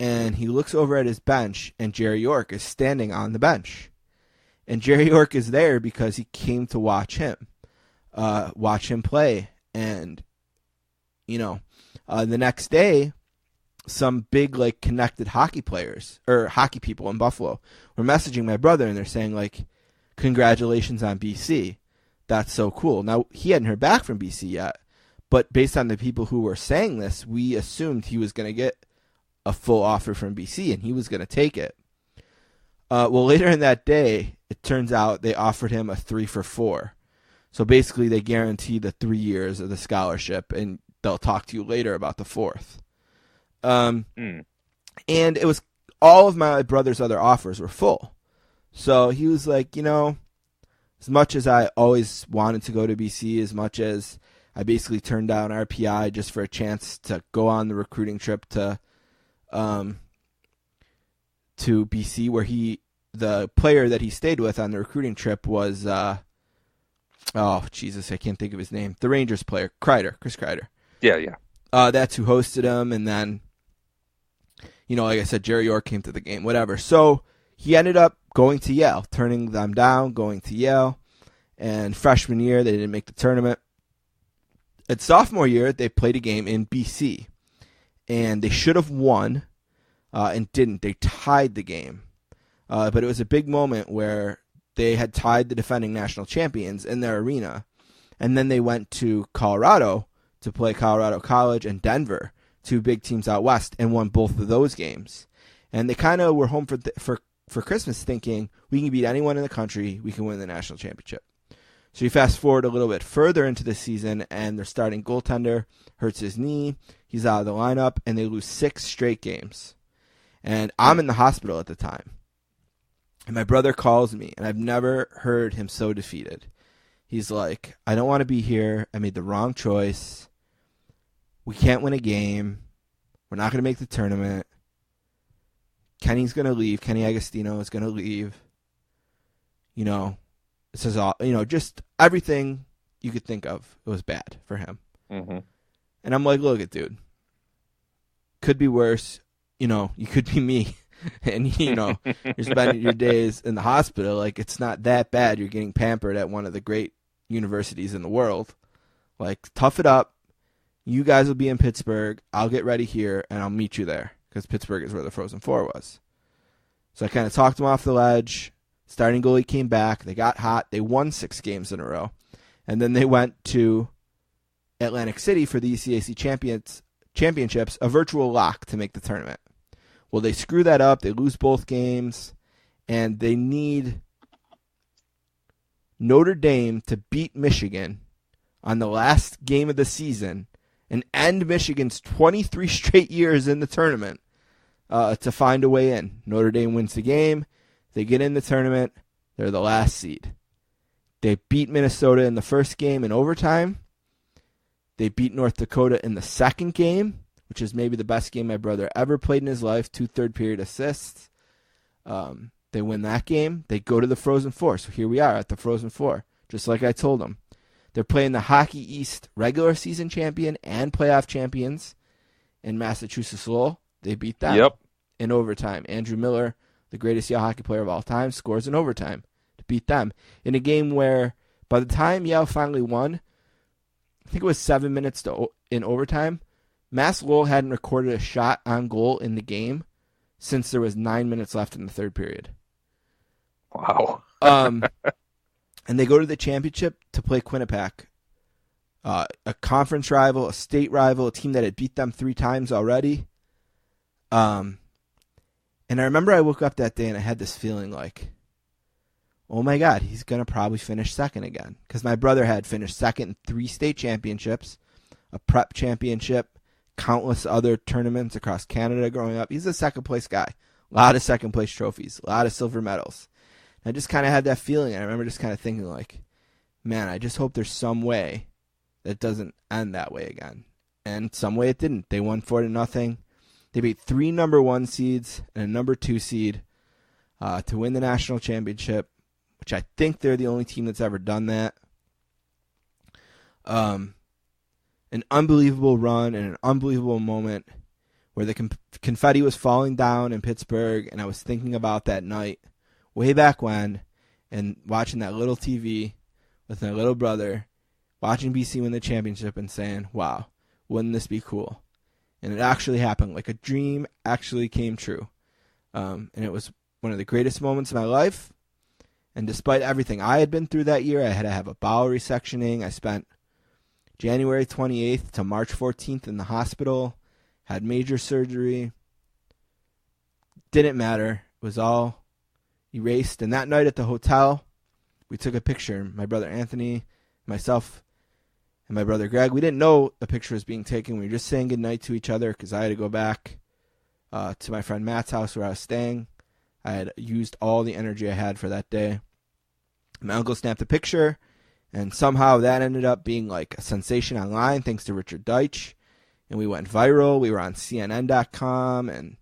and he looks over at his bench, and Jerry York is standing on the bench. And Jerry York is there because he came to watch him play. And, the next day, some big like connected hockey players or hockey people in Buffalo were messaging my brother, and they're saying like, congratulations on BC. That's so cool. Now, he hadn't heard back from BC yet, but based on the people who were saying this, we assumed he was going to get a full offer from BC, and he was going to take it. Well, later in that day, it turns out they offered him a 3-for-4. So basically, they guarantee the 3 years of the scholarship, and they'll talk to you later about the fourth. And it was all of my brother's other offers were full. So he was like, as much as I always wanted to go to BC, as much as I basically turned down RPI just for a chance to go on the recruiting trip to BC, where the player that he stayed with on the recruiting trip was, oh, Jesus, I can't think of his name. The Rangers player, Chris Kreider. Yeah. That's who hosted him. And then, like I said, Jerry York came to the game, whatever. So he ended up going to Yale, turning them down, going to Yale. And freshman year, they didn't make the tournament. At sophomore year, they played a game in BC. And they should have won and didn't. They tied the game. But it was a big moment where they had tied the defending national champions in their arena. And then they went to Colorado to play Colorado College and Denver, two big teams out west, and won both of those games. And they kind of were home for Christmas thinking, we can beat anyone in the country, we can win the national championship. So you fast forward a little bit further into the season, and their starting goaltender hurts his knee, he's out of the lineup, and they lose 6 straight games. And I'm in the hospital at the time. And my brother calls me, and I've never heard him so defeated. He's like, I don't want to be here. I made the wrong choice. We can't win a game. We're not going to make the tournament. Kenny's going to leave. Kenny Agostino is going to leave. This is all, just everything you could think of. It was bad for him. Mm-hmm. And I'm like, look it, dude. Could be worse. You could be me. And, you're spending your days in the hospital. Like, it's not that bad. You're getting pampered at one of the great universities in the world. Like, tough it up. You guys will be in Pittsburgh. I'll get ready here, and I'll meet you there. Because Pittsburgh is where the Frozen Four was. So I kind of talked him off the ledge. Starting goalie came back. They got hot. They won 6 games in a row. And then they went to Atlantic City for the ECAC championships, a virtual lock to make the tournament. Well, they screw that up. They lose both games. And they need Notre Dame to beat Michigan on the last game of the season and end Michigan's 23 straight years in the tournament to find a way in. Notre Dame wins the game. They get in the tournament. They're the last seed. They beat Minnesota in the first game in overtime. They beat North Dakota in the second game, which is maybe the best game my brother ever played in his life. 2 third-period assists. They win that game. They go to the Frozen Four. So here we are at the Frozen Four, just like I told them. They're playing the Hockey East regular season champion and playoff champions in Massachusetts Lowell. They beat them in overtime. Andrew Miller, the greatest Yale hockey player of all time, scores in overtime to beat them in a game where by the time Yale finally won, I think it was 7 minutes in overtime, Mass Lowell hadn't recorded a shot on goal in the game since there was 9 minutes left in the third period. Wow. And they go to the championship to play Quinnipiac, a conference rival, a state rival, a team that had beat them 3 times already. And I remember I woke up that day and I had this feeling like, oh my God, he's going to probably finish second again. Because my brother had finished second in 3 state championships, a prep championship, countless other tournaments across Canada growing up. He's a second place guy. A lot of second place trophies, a lot of silver medals. I just kind of had that feeling. I remember just kind of thinking like, man, I just hope there's some way that it doesn't end that way again. And some way it didn't. They won 4-0. They beat 3 number 1 seeds and a number 2 seed to win the national championship, which I think they're the only team that's ever done that. An unbelievable run and an unbelievable moment where the confetti was falling down in Pittsburgh, and I was thinking about that night way back when, and watching that little TV with my little brother, watching BC win the championship and saying, wow, wouldn't this be cool? And it actually happened. Like a dream actually came true. And it was one of the greatest moments of my life. And despite everything I had been through that year, I had to have a bowel resectioning. I spent January 28th to March 14th in the hospital, had major surgery. Didn't matter. It was all erased. And that night at the hotel, we took a picture. My brother Anthony, myself, and my brother Greg. We didn't know a picture was being taken. We were just saying goodnight to each other because I had to go back to my friend Matt's house where I was staying. I had used all the energy I had for that day. My uncle snapped a picture, and somehow that ended up being like a sensation online thanks to Richard Deitch. And we went viral. We were on CNN.com and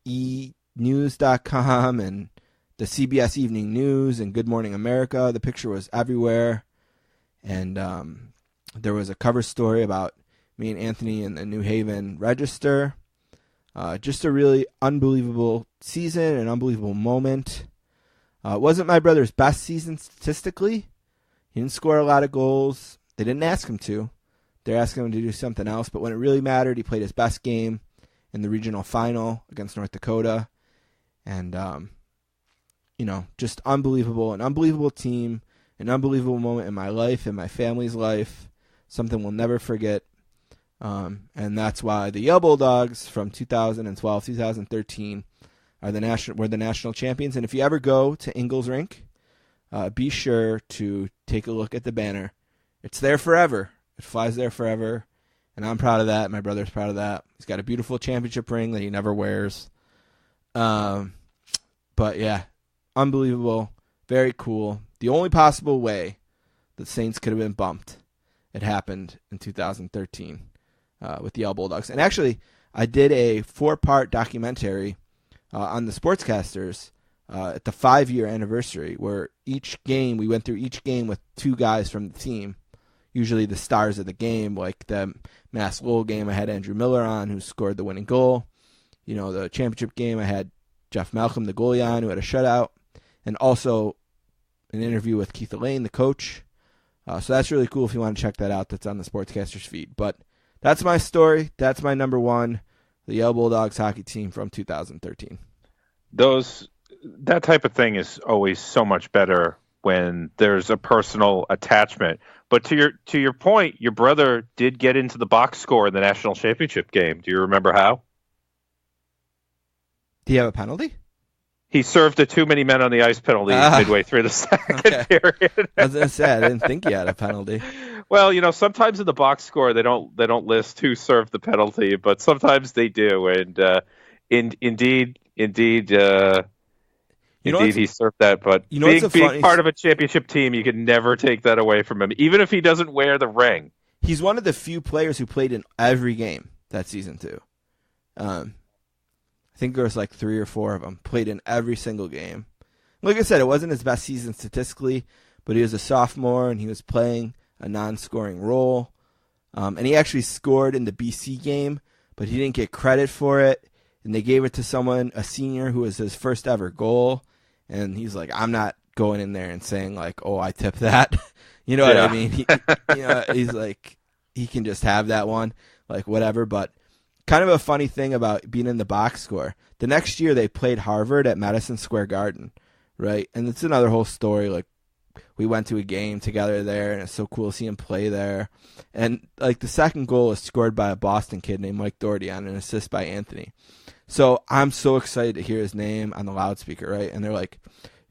eNews.com and the CBS Evening News and Good Morning America. The picture was everywhere. And there was a cover story about me and Anthony in the New Haven Register. Just a really unbelievable season, an unbelievable moment. It wasn't my brother's best season statistically. He didn't score a lot of goals. They didn't ask him to. They're asking him to do something else. But when it really mattered, he played his best game in the regional final against North Dakota. And, just unbelievable. An unbelievable team. An unbelievable moment in my life, in my family's life. Something we'll never forget. And that's why the Yale Bulldogs from 2012, 2013 were the national champions. And if you ever go to Ingalls Rink, be sure to take a look at the banner. It's there forever. It flies there forever. And I'm proud of that. My brother's proud of that. He's got a beautiful championship ring that he never wears. But yeah, unbelievable. Very cool. The only possible way the Saints could have been bumped, it happened in 2013 with the Yale Bulldogs. And actually, I did a 4-part documentary on the Sportscasters at the 5-year anniversary, where we went through each game with 2 guys from the team, usually the stars of the game. Like the Mass Lowell game, I had Andrew Miller on, who scored the winning goal. The championship game, I had Jeff Malcolm, the goalie, on, who had a shutout, and also an interview with Keith Elaine, the coach. So that's really cool if you want to check that out. That's on the Sportscasters feed. But that's my story. That's my number one, the Yale Bulldogs hockey team from 2013. That type of thing is always so much better when there's a personal attachment. But to your point, your brother did get into the box score in the national championship game. Do you remember how? Do you have a penalty? He served a too many men on the ice penalty midway through the second period. I was going to say, I didn't think he had a penalty. Well, sometimes in the box score they don't list who served the penalty, but sometimes they do. And indeed, he served that. But being part of a championship team, you can never take that away from him, even if he doesn't wear the ring. He's one of the few players who played in every game that season too. I think there was like 3 or 4 of them played in every single game. Like I said, it wasn't his best season statistically, but he was a sophomore and he was playing a non-scoring role. And he actually scored in the BC game, but he didn't get credit for it. And they gave it to someone, a senior, who was his first ever goal. And he's like, I'm not going in there and saying like, oh, I tipped that. You know what I mean? He's like, he can just have that one, like whatever. But kind of a funny thing about being in the box score. The next year they played Harvard at Madison Square Garden, right? And it's another whole story. Like we went to a game together there, and it's so cool to see him play there. And like the second goal is scored by a Boston kid named Mike Doherty on an assist by Anthony. So I'm so excited to hear his name on the loudspeaker, right? And they're like,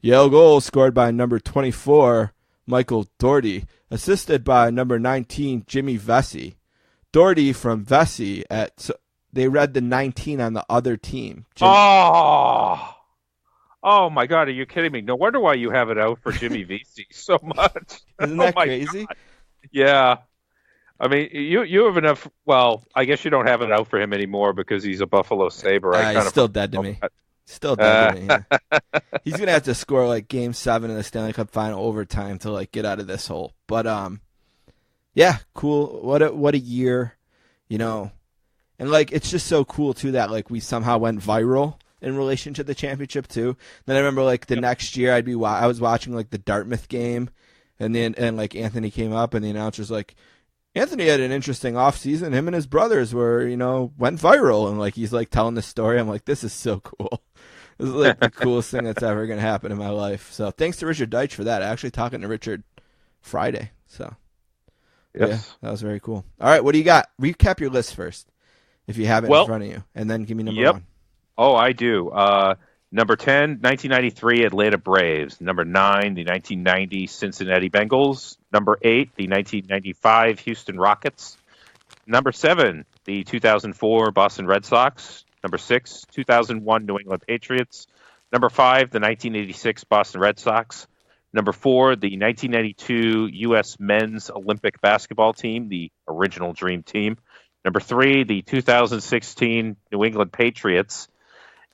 Yale goal scored by number 24, Michael Doherty, assisted by number 19, Jimmy Vesey. Doherty from Vesey they read the 19 on the other team. Oh my God, are you kidding me? No wonder why you have it out for Jimmy Vesey so much. Isn't that crazy? God. Yeah. I mean, you have enough. Well, I guess you don't have it out for him anymore because he's a Buffalo Sabre. He's still dead to me. Still dead to me. Yeah. He's gonna have to score like Game 7 in the Stanley Cup Final overtime to like get out of this hole. But yeah, cool. What a year, and like it's just so cool too that like we somehow went viral in relation to the championship too. Then I remember like the next year I was watching like the Dartmouth game, and like Anthony came up and the announcer's like, Anthony had an interesting off season. Him and his brothers were, went viral, and he's telling this story. I'm like, this is so cool. This is the coolest thing that's ever going to happen in my life. So thanks to Richard Deitch for that. Actually talking to Richard Friday. So Yes. yeah, that was very cool. All right, what do you got? Recap your list first, if you have it in front of you, and then give me number 1. Oh, I do. Number 10, 1993 Atlanta Braves. Number 9, the 1990 Cincinnati Bengals. Number 8, the 1995 Houston Rockets. Number 7, the 2004 Boston Red Sox. Number 6, 2001 New England Patriots. Number 5, the 1986 Boston Red Sox. Number 4, the 1992 U.S. Men's Olympic Basketball Team, the original Dream Team. Number 3, the 2016 New England Patriots.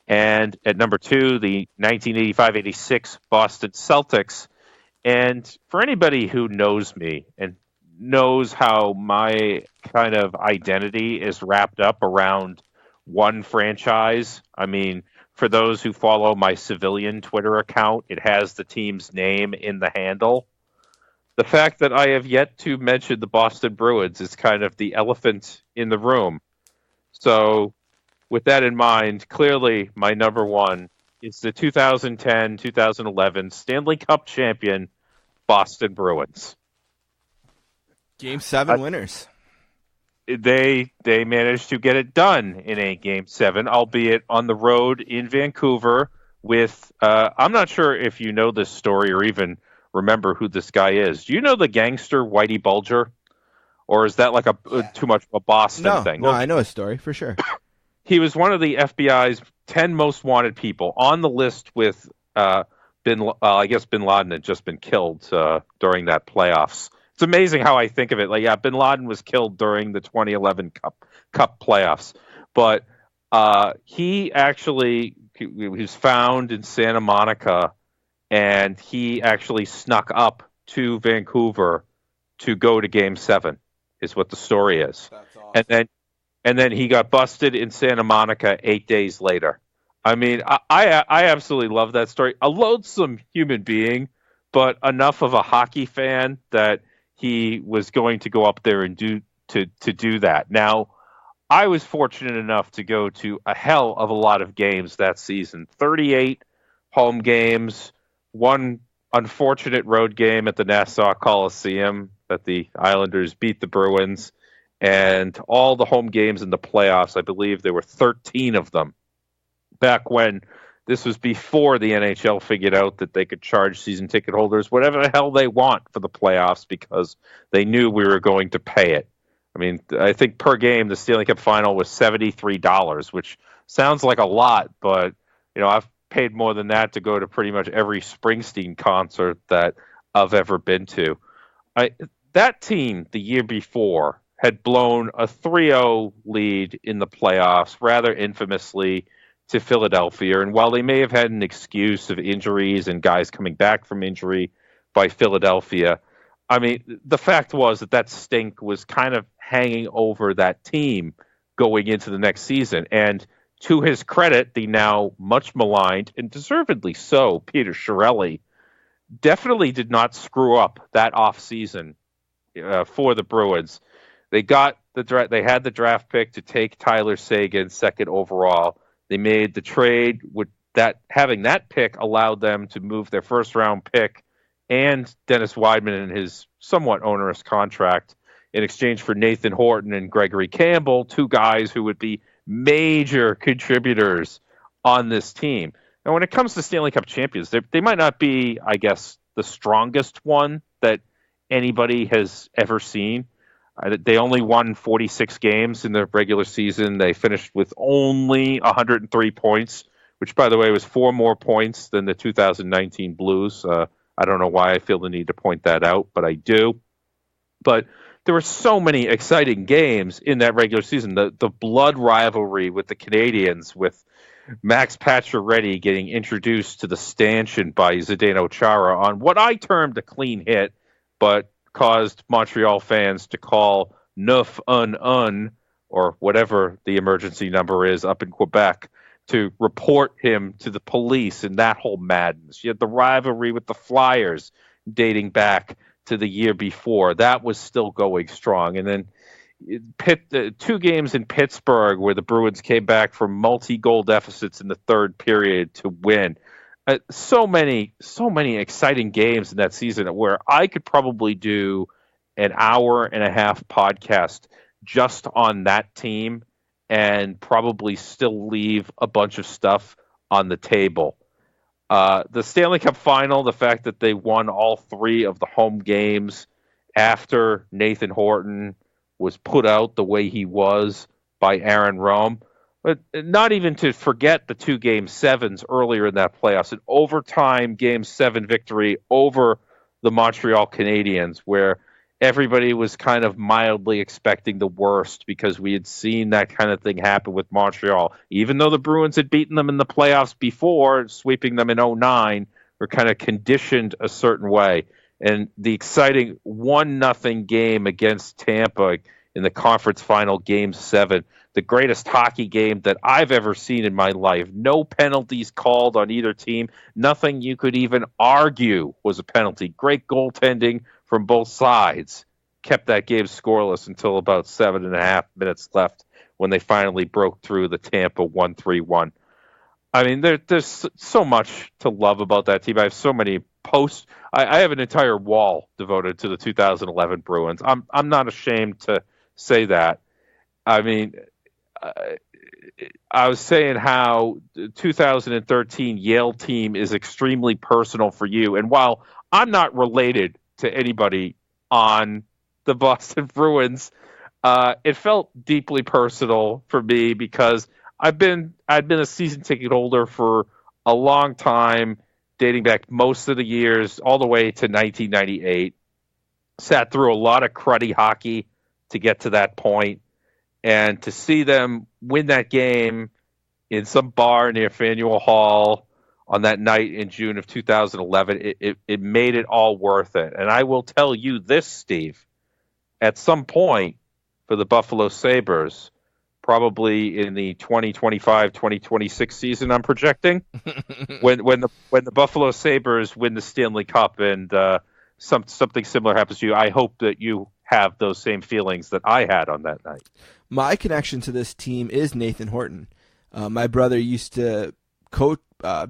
And at number 2, the 1985-86 Boston Celtics. And for anybody who knows me and knows how my kind of identity is wrapped up around one franchise, I mean, for those who follow my civilian Twitter account, it has the team's name in the handle. The fact that I have yet to mention the Boston Bruins is kind of the elephant in the room. So with that in mind, clearly my number 1 is the 2010-2011 Stanley Cup champion Boston Bruins. Game 7 winners. They managed to get it done in a Game 7, albeit on the road in Vancouver with, I'm not sure if you know this story or even remember who this guy is. Do you know the gangster Whitey Bulger? Or is that too much of a Boston thing? No, I know his story for sure. He was one of the FBI's 10 most wanted people on the list with I guess Bin Laden had just been killed during that playoffs. It's amazing how I think of it. Bin Laden was killed during the 2011 Cup playoffs. But he was found in Santa Monica, and he actually snuck up to Vancouver to go to Game 7, is what the story is. That's awesome. And then he got busted in Santa Monica 8 days later. I mean, I absolutely love that story. A loathsome human being, but enough of a hockey fan that he was going to go up there and do that. Now, I was fortunate enough to go to a hell of a lot of games that season. 38 home games, one unfortunate road game at the Nassau Coliseum that the Islanders beat the Bruins. And all the home games in the playoffs, I believe there were 13 of them. Back when this was before the NHL figured out that they could charge season ticket holders whatever the hell they want for the playoffs because they knew we were going to pay it. I mean, I think per game, the Stanley Cup final was $73, which sounds like a lot, but I've paid more than that to go to pretty much every Springsteen concert that I've ever been to. That team the year before had blown a 3-0 lead in the playoffs, rather infamously, to Philadelphia. And while they may have had an excuse of injuries and guys coming back from injury by Philadelphia, I mean, the fact was that stink was kind of hanging over that team going into the next season. And to his credit, the now much maligned, and deservedly so, Peter Chiarelli, definitely did not screw up that offseason for the Bruins. They got they had the draft pick to take Tyler Seguin second overall. They made the trade with that. Having that pick allowed them to move their first round pick and Dennis Weidman in his somewhat onerous contract in exchange for Nathan Horton and Gregory Campbell, two guys who would be major contributors on this team. Now, when it comes to Stanley Cup champions, they might not be, I guess, the strongest one that anybody has ever seen. They only won 46 games in the regular season. They finished with only 103 points, which, by the way, was 4 more points than the 2019 Blues. I don't know why I feel the need to point that out, but I do. But there were so many exciting games in that regular season. The blood rivalry with the Canadiens, with Max Pacioretty getting introduced to the stanchion by Zdeno Chara on what I termed a clean hit, but caused Montreal fans to call neuf-un-un, or whatever the emergency number is up in Quebec, to report him to the police, and that whole madness. You had the rivalry with the Flyers dating back to the year before. That was still going strong. And then 2 games in Pittsburgh where the Bruins came back from multi-goal deficits in the third period to win. So many exciting games in that season where I could probably do an hour and a half podcast just on that team and probably still leave a bunch of stuff on the table. The Stanley Cup final, the fact that they won all 3 of the home games after Nathan Horton was put out the way he was by Aaron Rome. But not even to forget the 2 Game 7s earlier in that playoffs, an overtime Game 7 victory over the Montreal Canadiens, where everybody was kind of mildly expecting the worst because we had seen that kind of thing happen with Montreal. Even though the Bruins had beaten them in the playoffs before, sweeping them in 2009, were kind of conditioned a certain way. And the exciting 1-0 game against Tampa in the conference final, Game 7, the greatest hockey game that I've ever seen in my life. No penalties called on either team. Nothing you could even argue was a penalty. Great goaltending from both sides. Kept that game scoreless until about 7.5 minutes left when they finally broke through the Tampa 1-3-1. I mean, there's so much to love about that team. I have so many posts. I have an entire wall devoted to the 2011 Bruins. I'm not ashamed to say that. I mean, I was saying how the 2013 Yale team is extremely personal for you. And while I'm not related to anybody on the Boston Bruins, it felt deeply personal for me because I'd been a season ticket holder for a long time, dating back most of the years, all the way to 1998. Sat through a lot of cruddy hockey to get to that point. And to see them win that game in some bar near Faneuil Hall on that night in June of 2011, it made it all worth it. And I will tell you this, Steve, at some point for the Buffalo Sabres, probably in the 2025, 2026 season, I'm projecting, when the Buffalo Sabres win the Stanley Cup and something similar happens to you, I hope that you have those same feelings that I had on that night. My connection to this team is Nathan Horton. My brother used to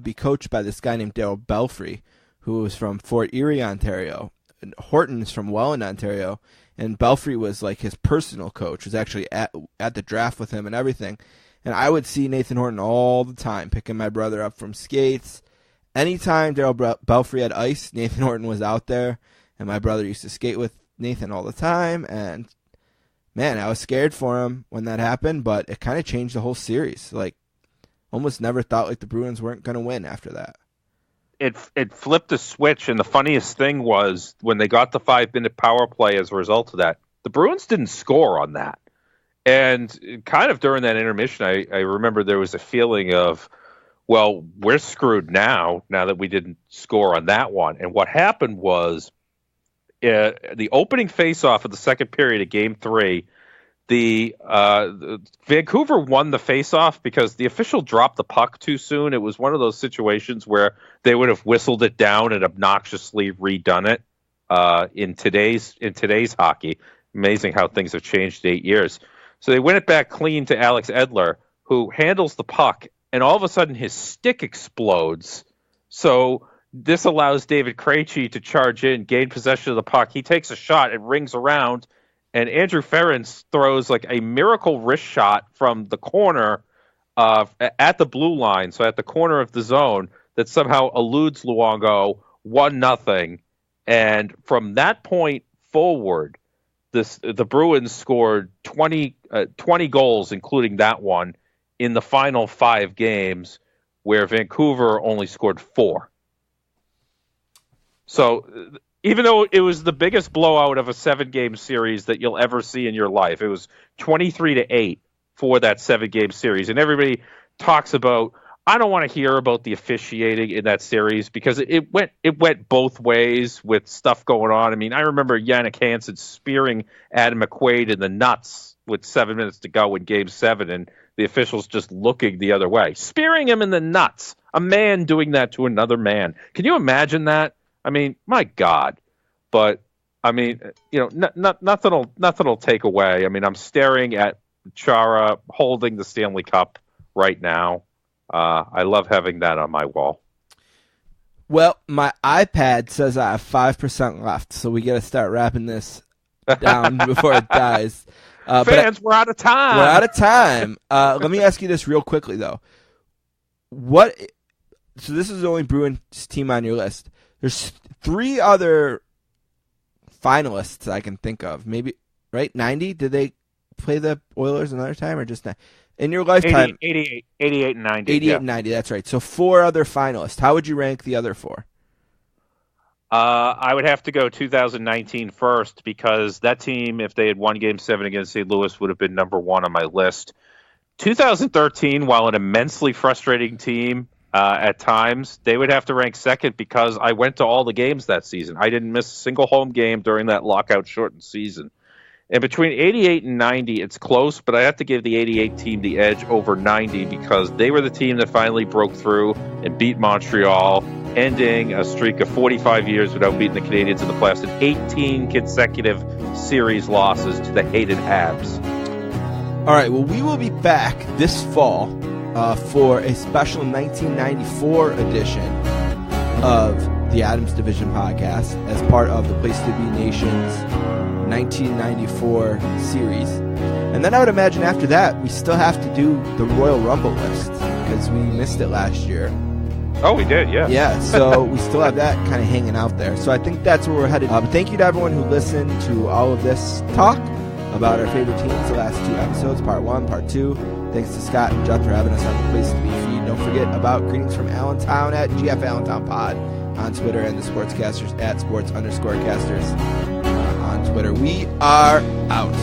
be coached by this guy named Darryl Belfry, who was from Fort Erie, Ontario. And Horton is from Welland, Ontario, and Belfry was like his personal coach, was actually at the draft with him and everything. And I would see Nathan Horton all the time, picking my brother up from skates. Anytime Darryl Belfry had ice, Nathan Horton was out there, and my brother used to skate with Nathan all the time. And man, I was scared for him when that happened, but it kind of changed the whole series. Like, almost never thought like the Bruins weren't going to win after that. It flipped a switch, and the funniest thing was when they got the 5-minute power play as a result of that, the Bruins didn't score on that. And kind of during that intermission, I remember there was a feeling of, well, we're screwed now that we didn't score on that one. And what happened was the opening faceoff of the second period of Game 3, the Vancouver won the faceoff because the official dropped the puck too soon. It was one of those situations where they would have whistled it down and obnoxiously redone it in today's hockey. Amazing how things have changed in 8 years. So they win it back clean to Alex Edler, who handles the puck, and all of a sudden his stick explodes. So this allows David Krejci to charge in, gain possession of the puck. He takes a shot and rings around, and Andrew Ferentz throws like a miracle wrist shot from the corner at the blue line, so at the corner of the zone, that somehow eludes Luongo, 1-0. And from that point forward, the Bruins scored 20 goals, including that one, in the final 5 games, where Vancouver only scored 4. So even though it was the biggest blowout of a 7-game series that you'll ever see in your life, it was 23-8 for that 7-game series. And everybody talks about, I don't want to hear about the officiating in that series because it went both ways with stuff going on. I mean, I remember Yannick Hansen spearing Adam McQuaid in the nuts with 7 minutes to go in Game 7, and the officials just looking the other way. Spearing him in the nuts. A man doing that to another man. Can you imagine that? I mean, my God. But I mean, nothing'll take away. I mean, I'm staring at Chara holding the Stanley Cup right now. I love having that on my wall. Well, my iPad says I have 5% left, so we got to start wrapping this down before it dies. Fans, we're out of time. We're out of time. Let me ask you this real quickly, though. So this is the only Bruins team on your list. There's 3 other finalists I can think of. Maybe, right? 90? Did they play the Oilers another time or just not? In your lifetime? 88 and 90. 88 and 90, that's right. So 4 other finalists. How would you rank the other 4? I would have to go 2019 first because that team, if they had won Game 7 against St. Louis, would have been number 1 on my list. 2013, while an immensely frustrating team at times, they would have to rank second because I went to all the games that season. I didn't miss a single home game during that lockout-shortened season. And between 88 and 90, it's close, but I have to give the 88 team the edge over 90 because they were the team that finally broke through and beat Montreal, ending a streak of 45 years without beating the Canadiens in the playoffs and 18 consecutive series losses to the hated Habs. All right, well, we will be back this fall for a special 1994 edition of the Adams Division podcast as part of the Place to Be Nation's 1994 series. And then I would imagine after that, we still have to do the Royal Rumble list because we missed it last year. Oh, we did, yeah. Yeah, so we still have that kind of hanging out there. So I think that's where we're headed. But thank you to everyone who listened to all of this talk about our favorite teams, the last 2 episodes, part 1, part 2. Thanks to Scott and Jeff for having us on the Place to Be feed. Don't forget about Greetings from Allentown at GF Allentown Pod on Twitter and the Sportscasters at sports_casters on Twitter. We are out.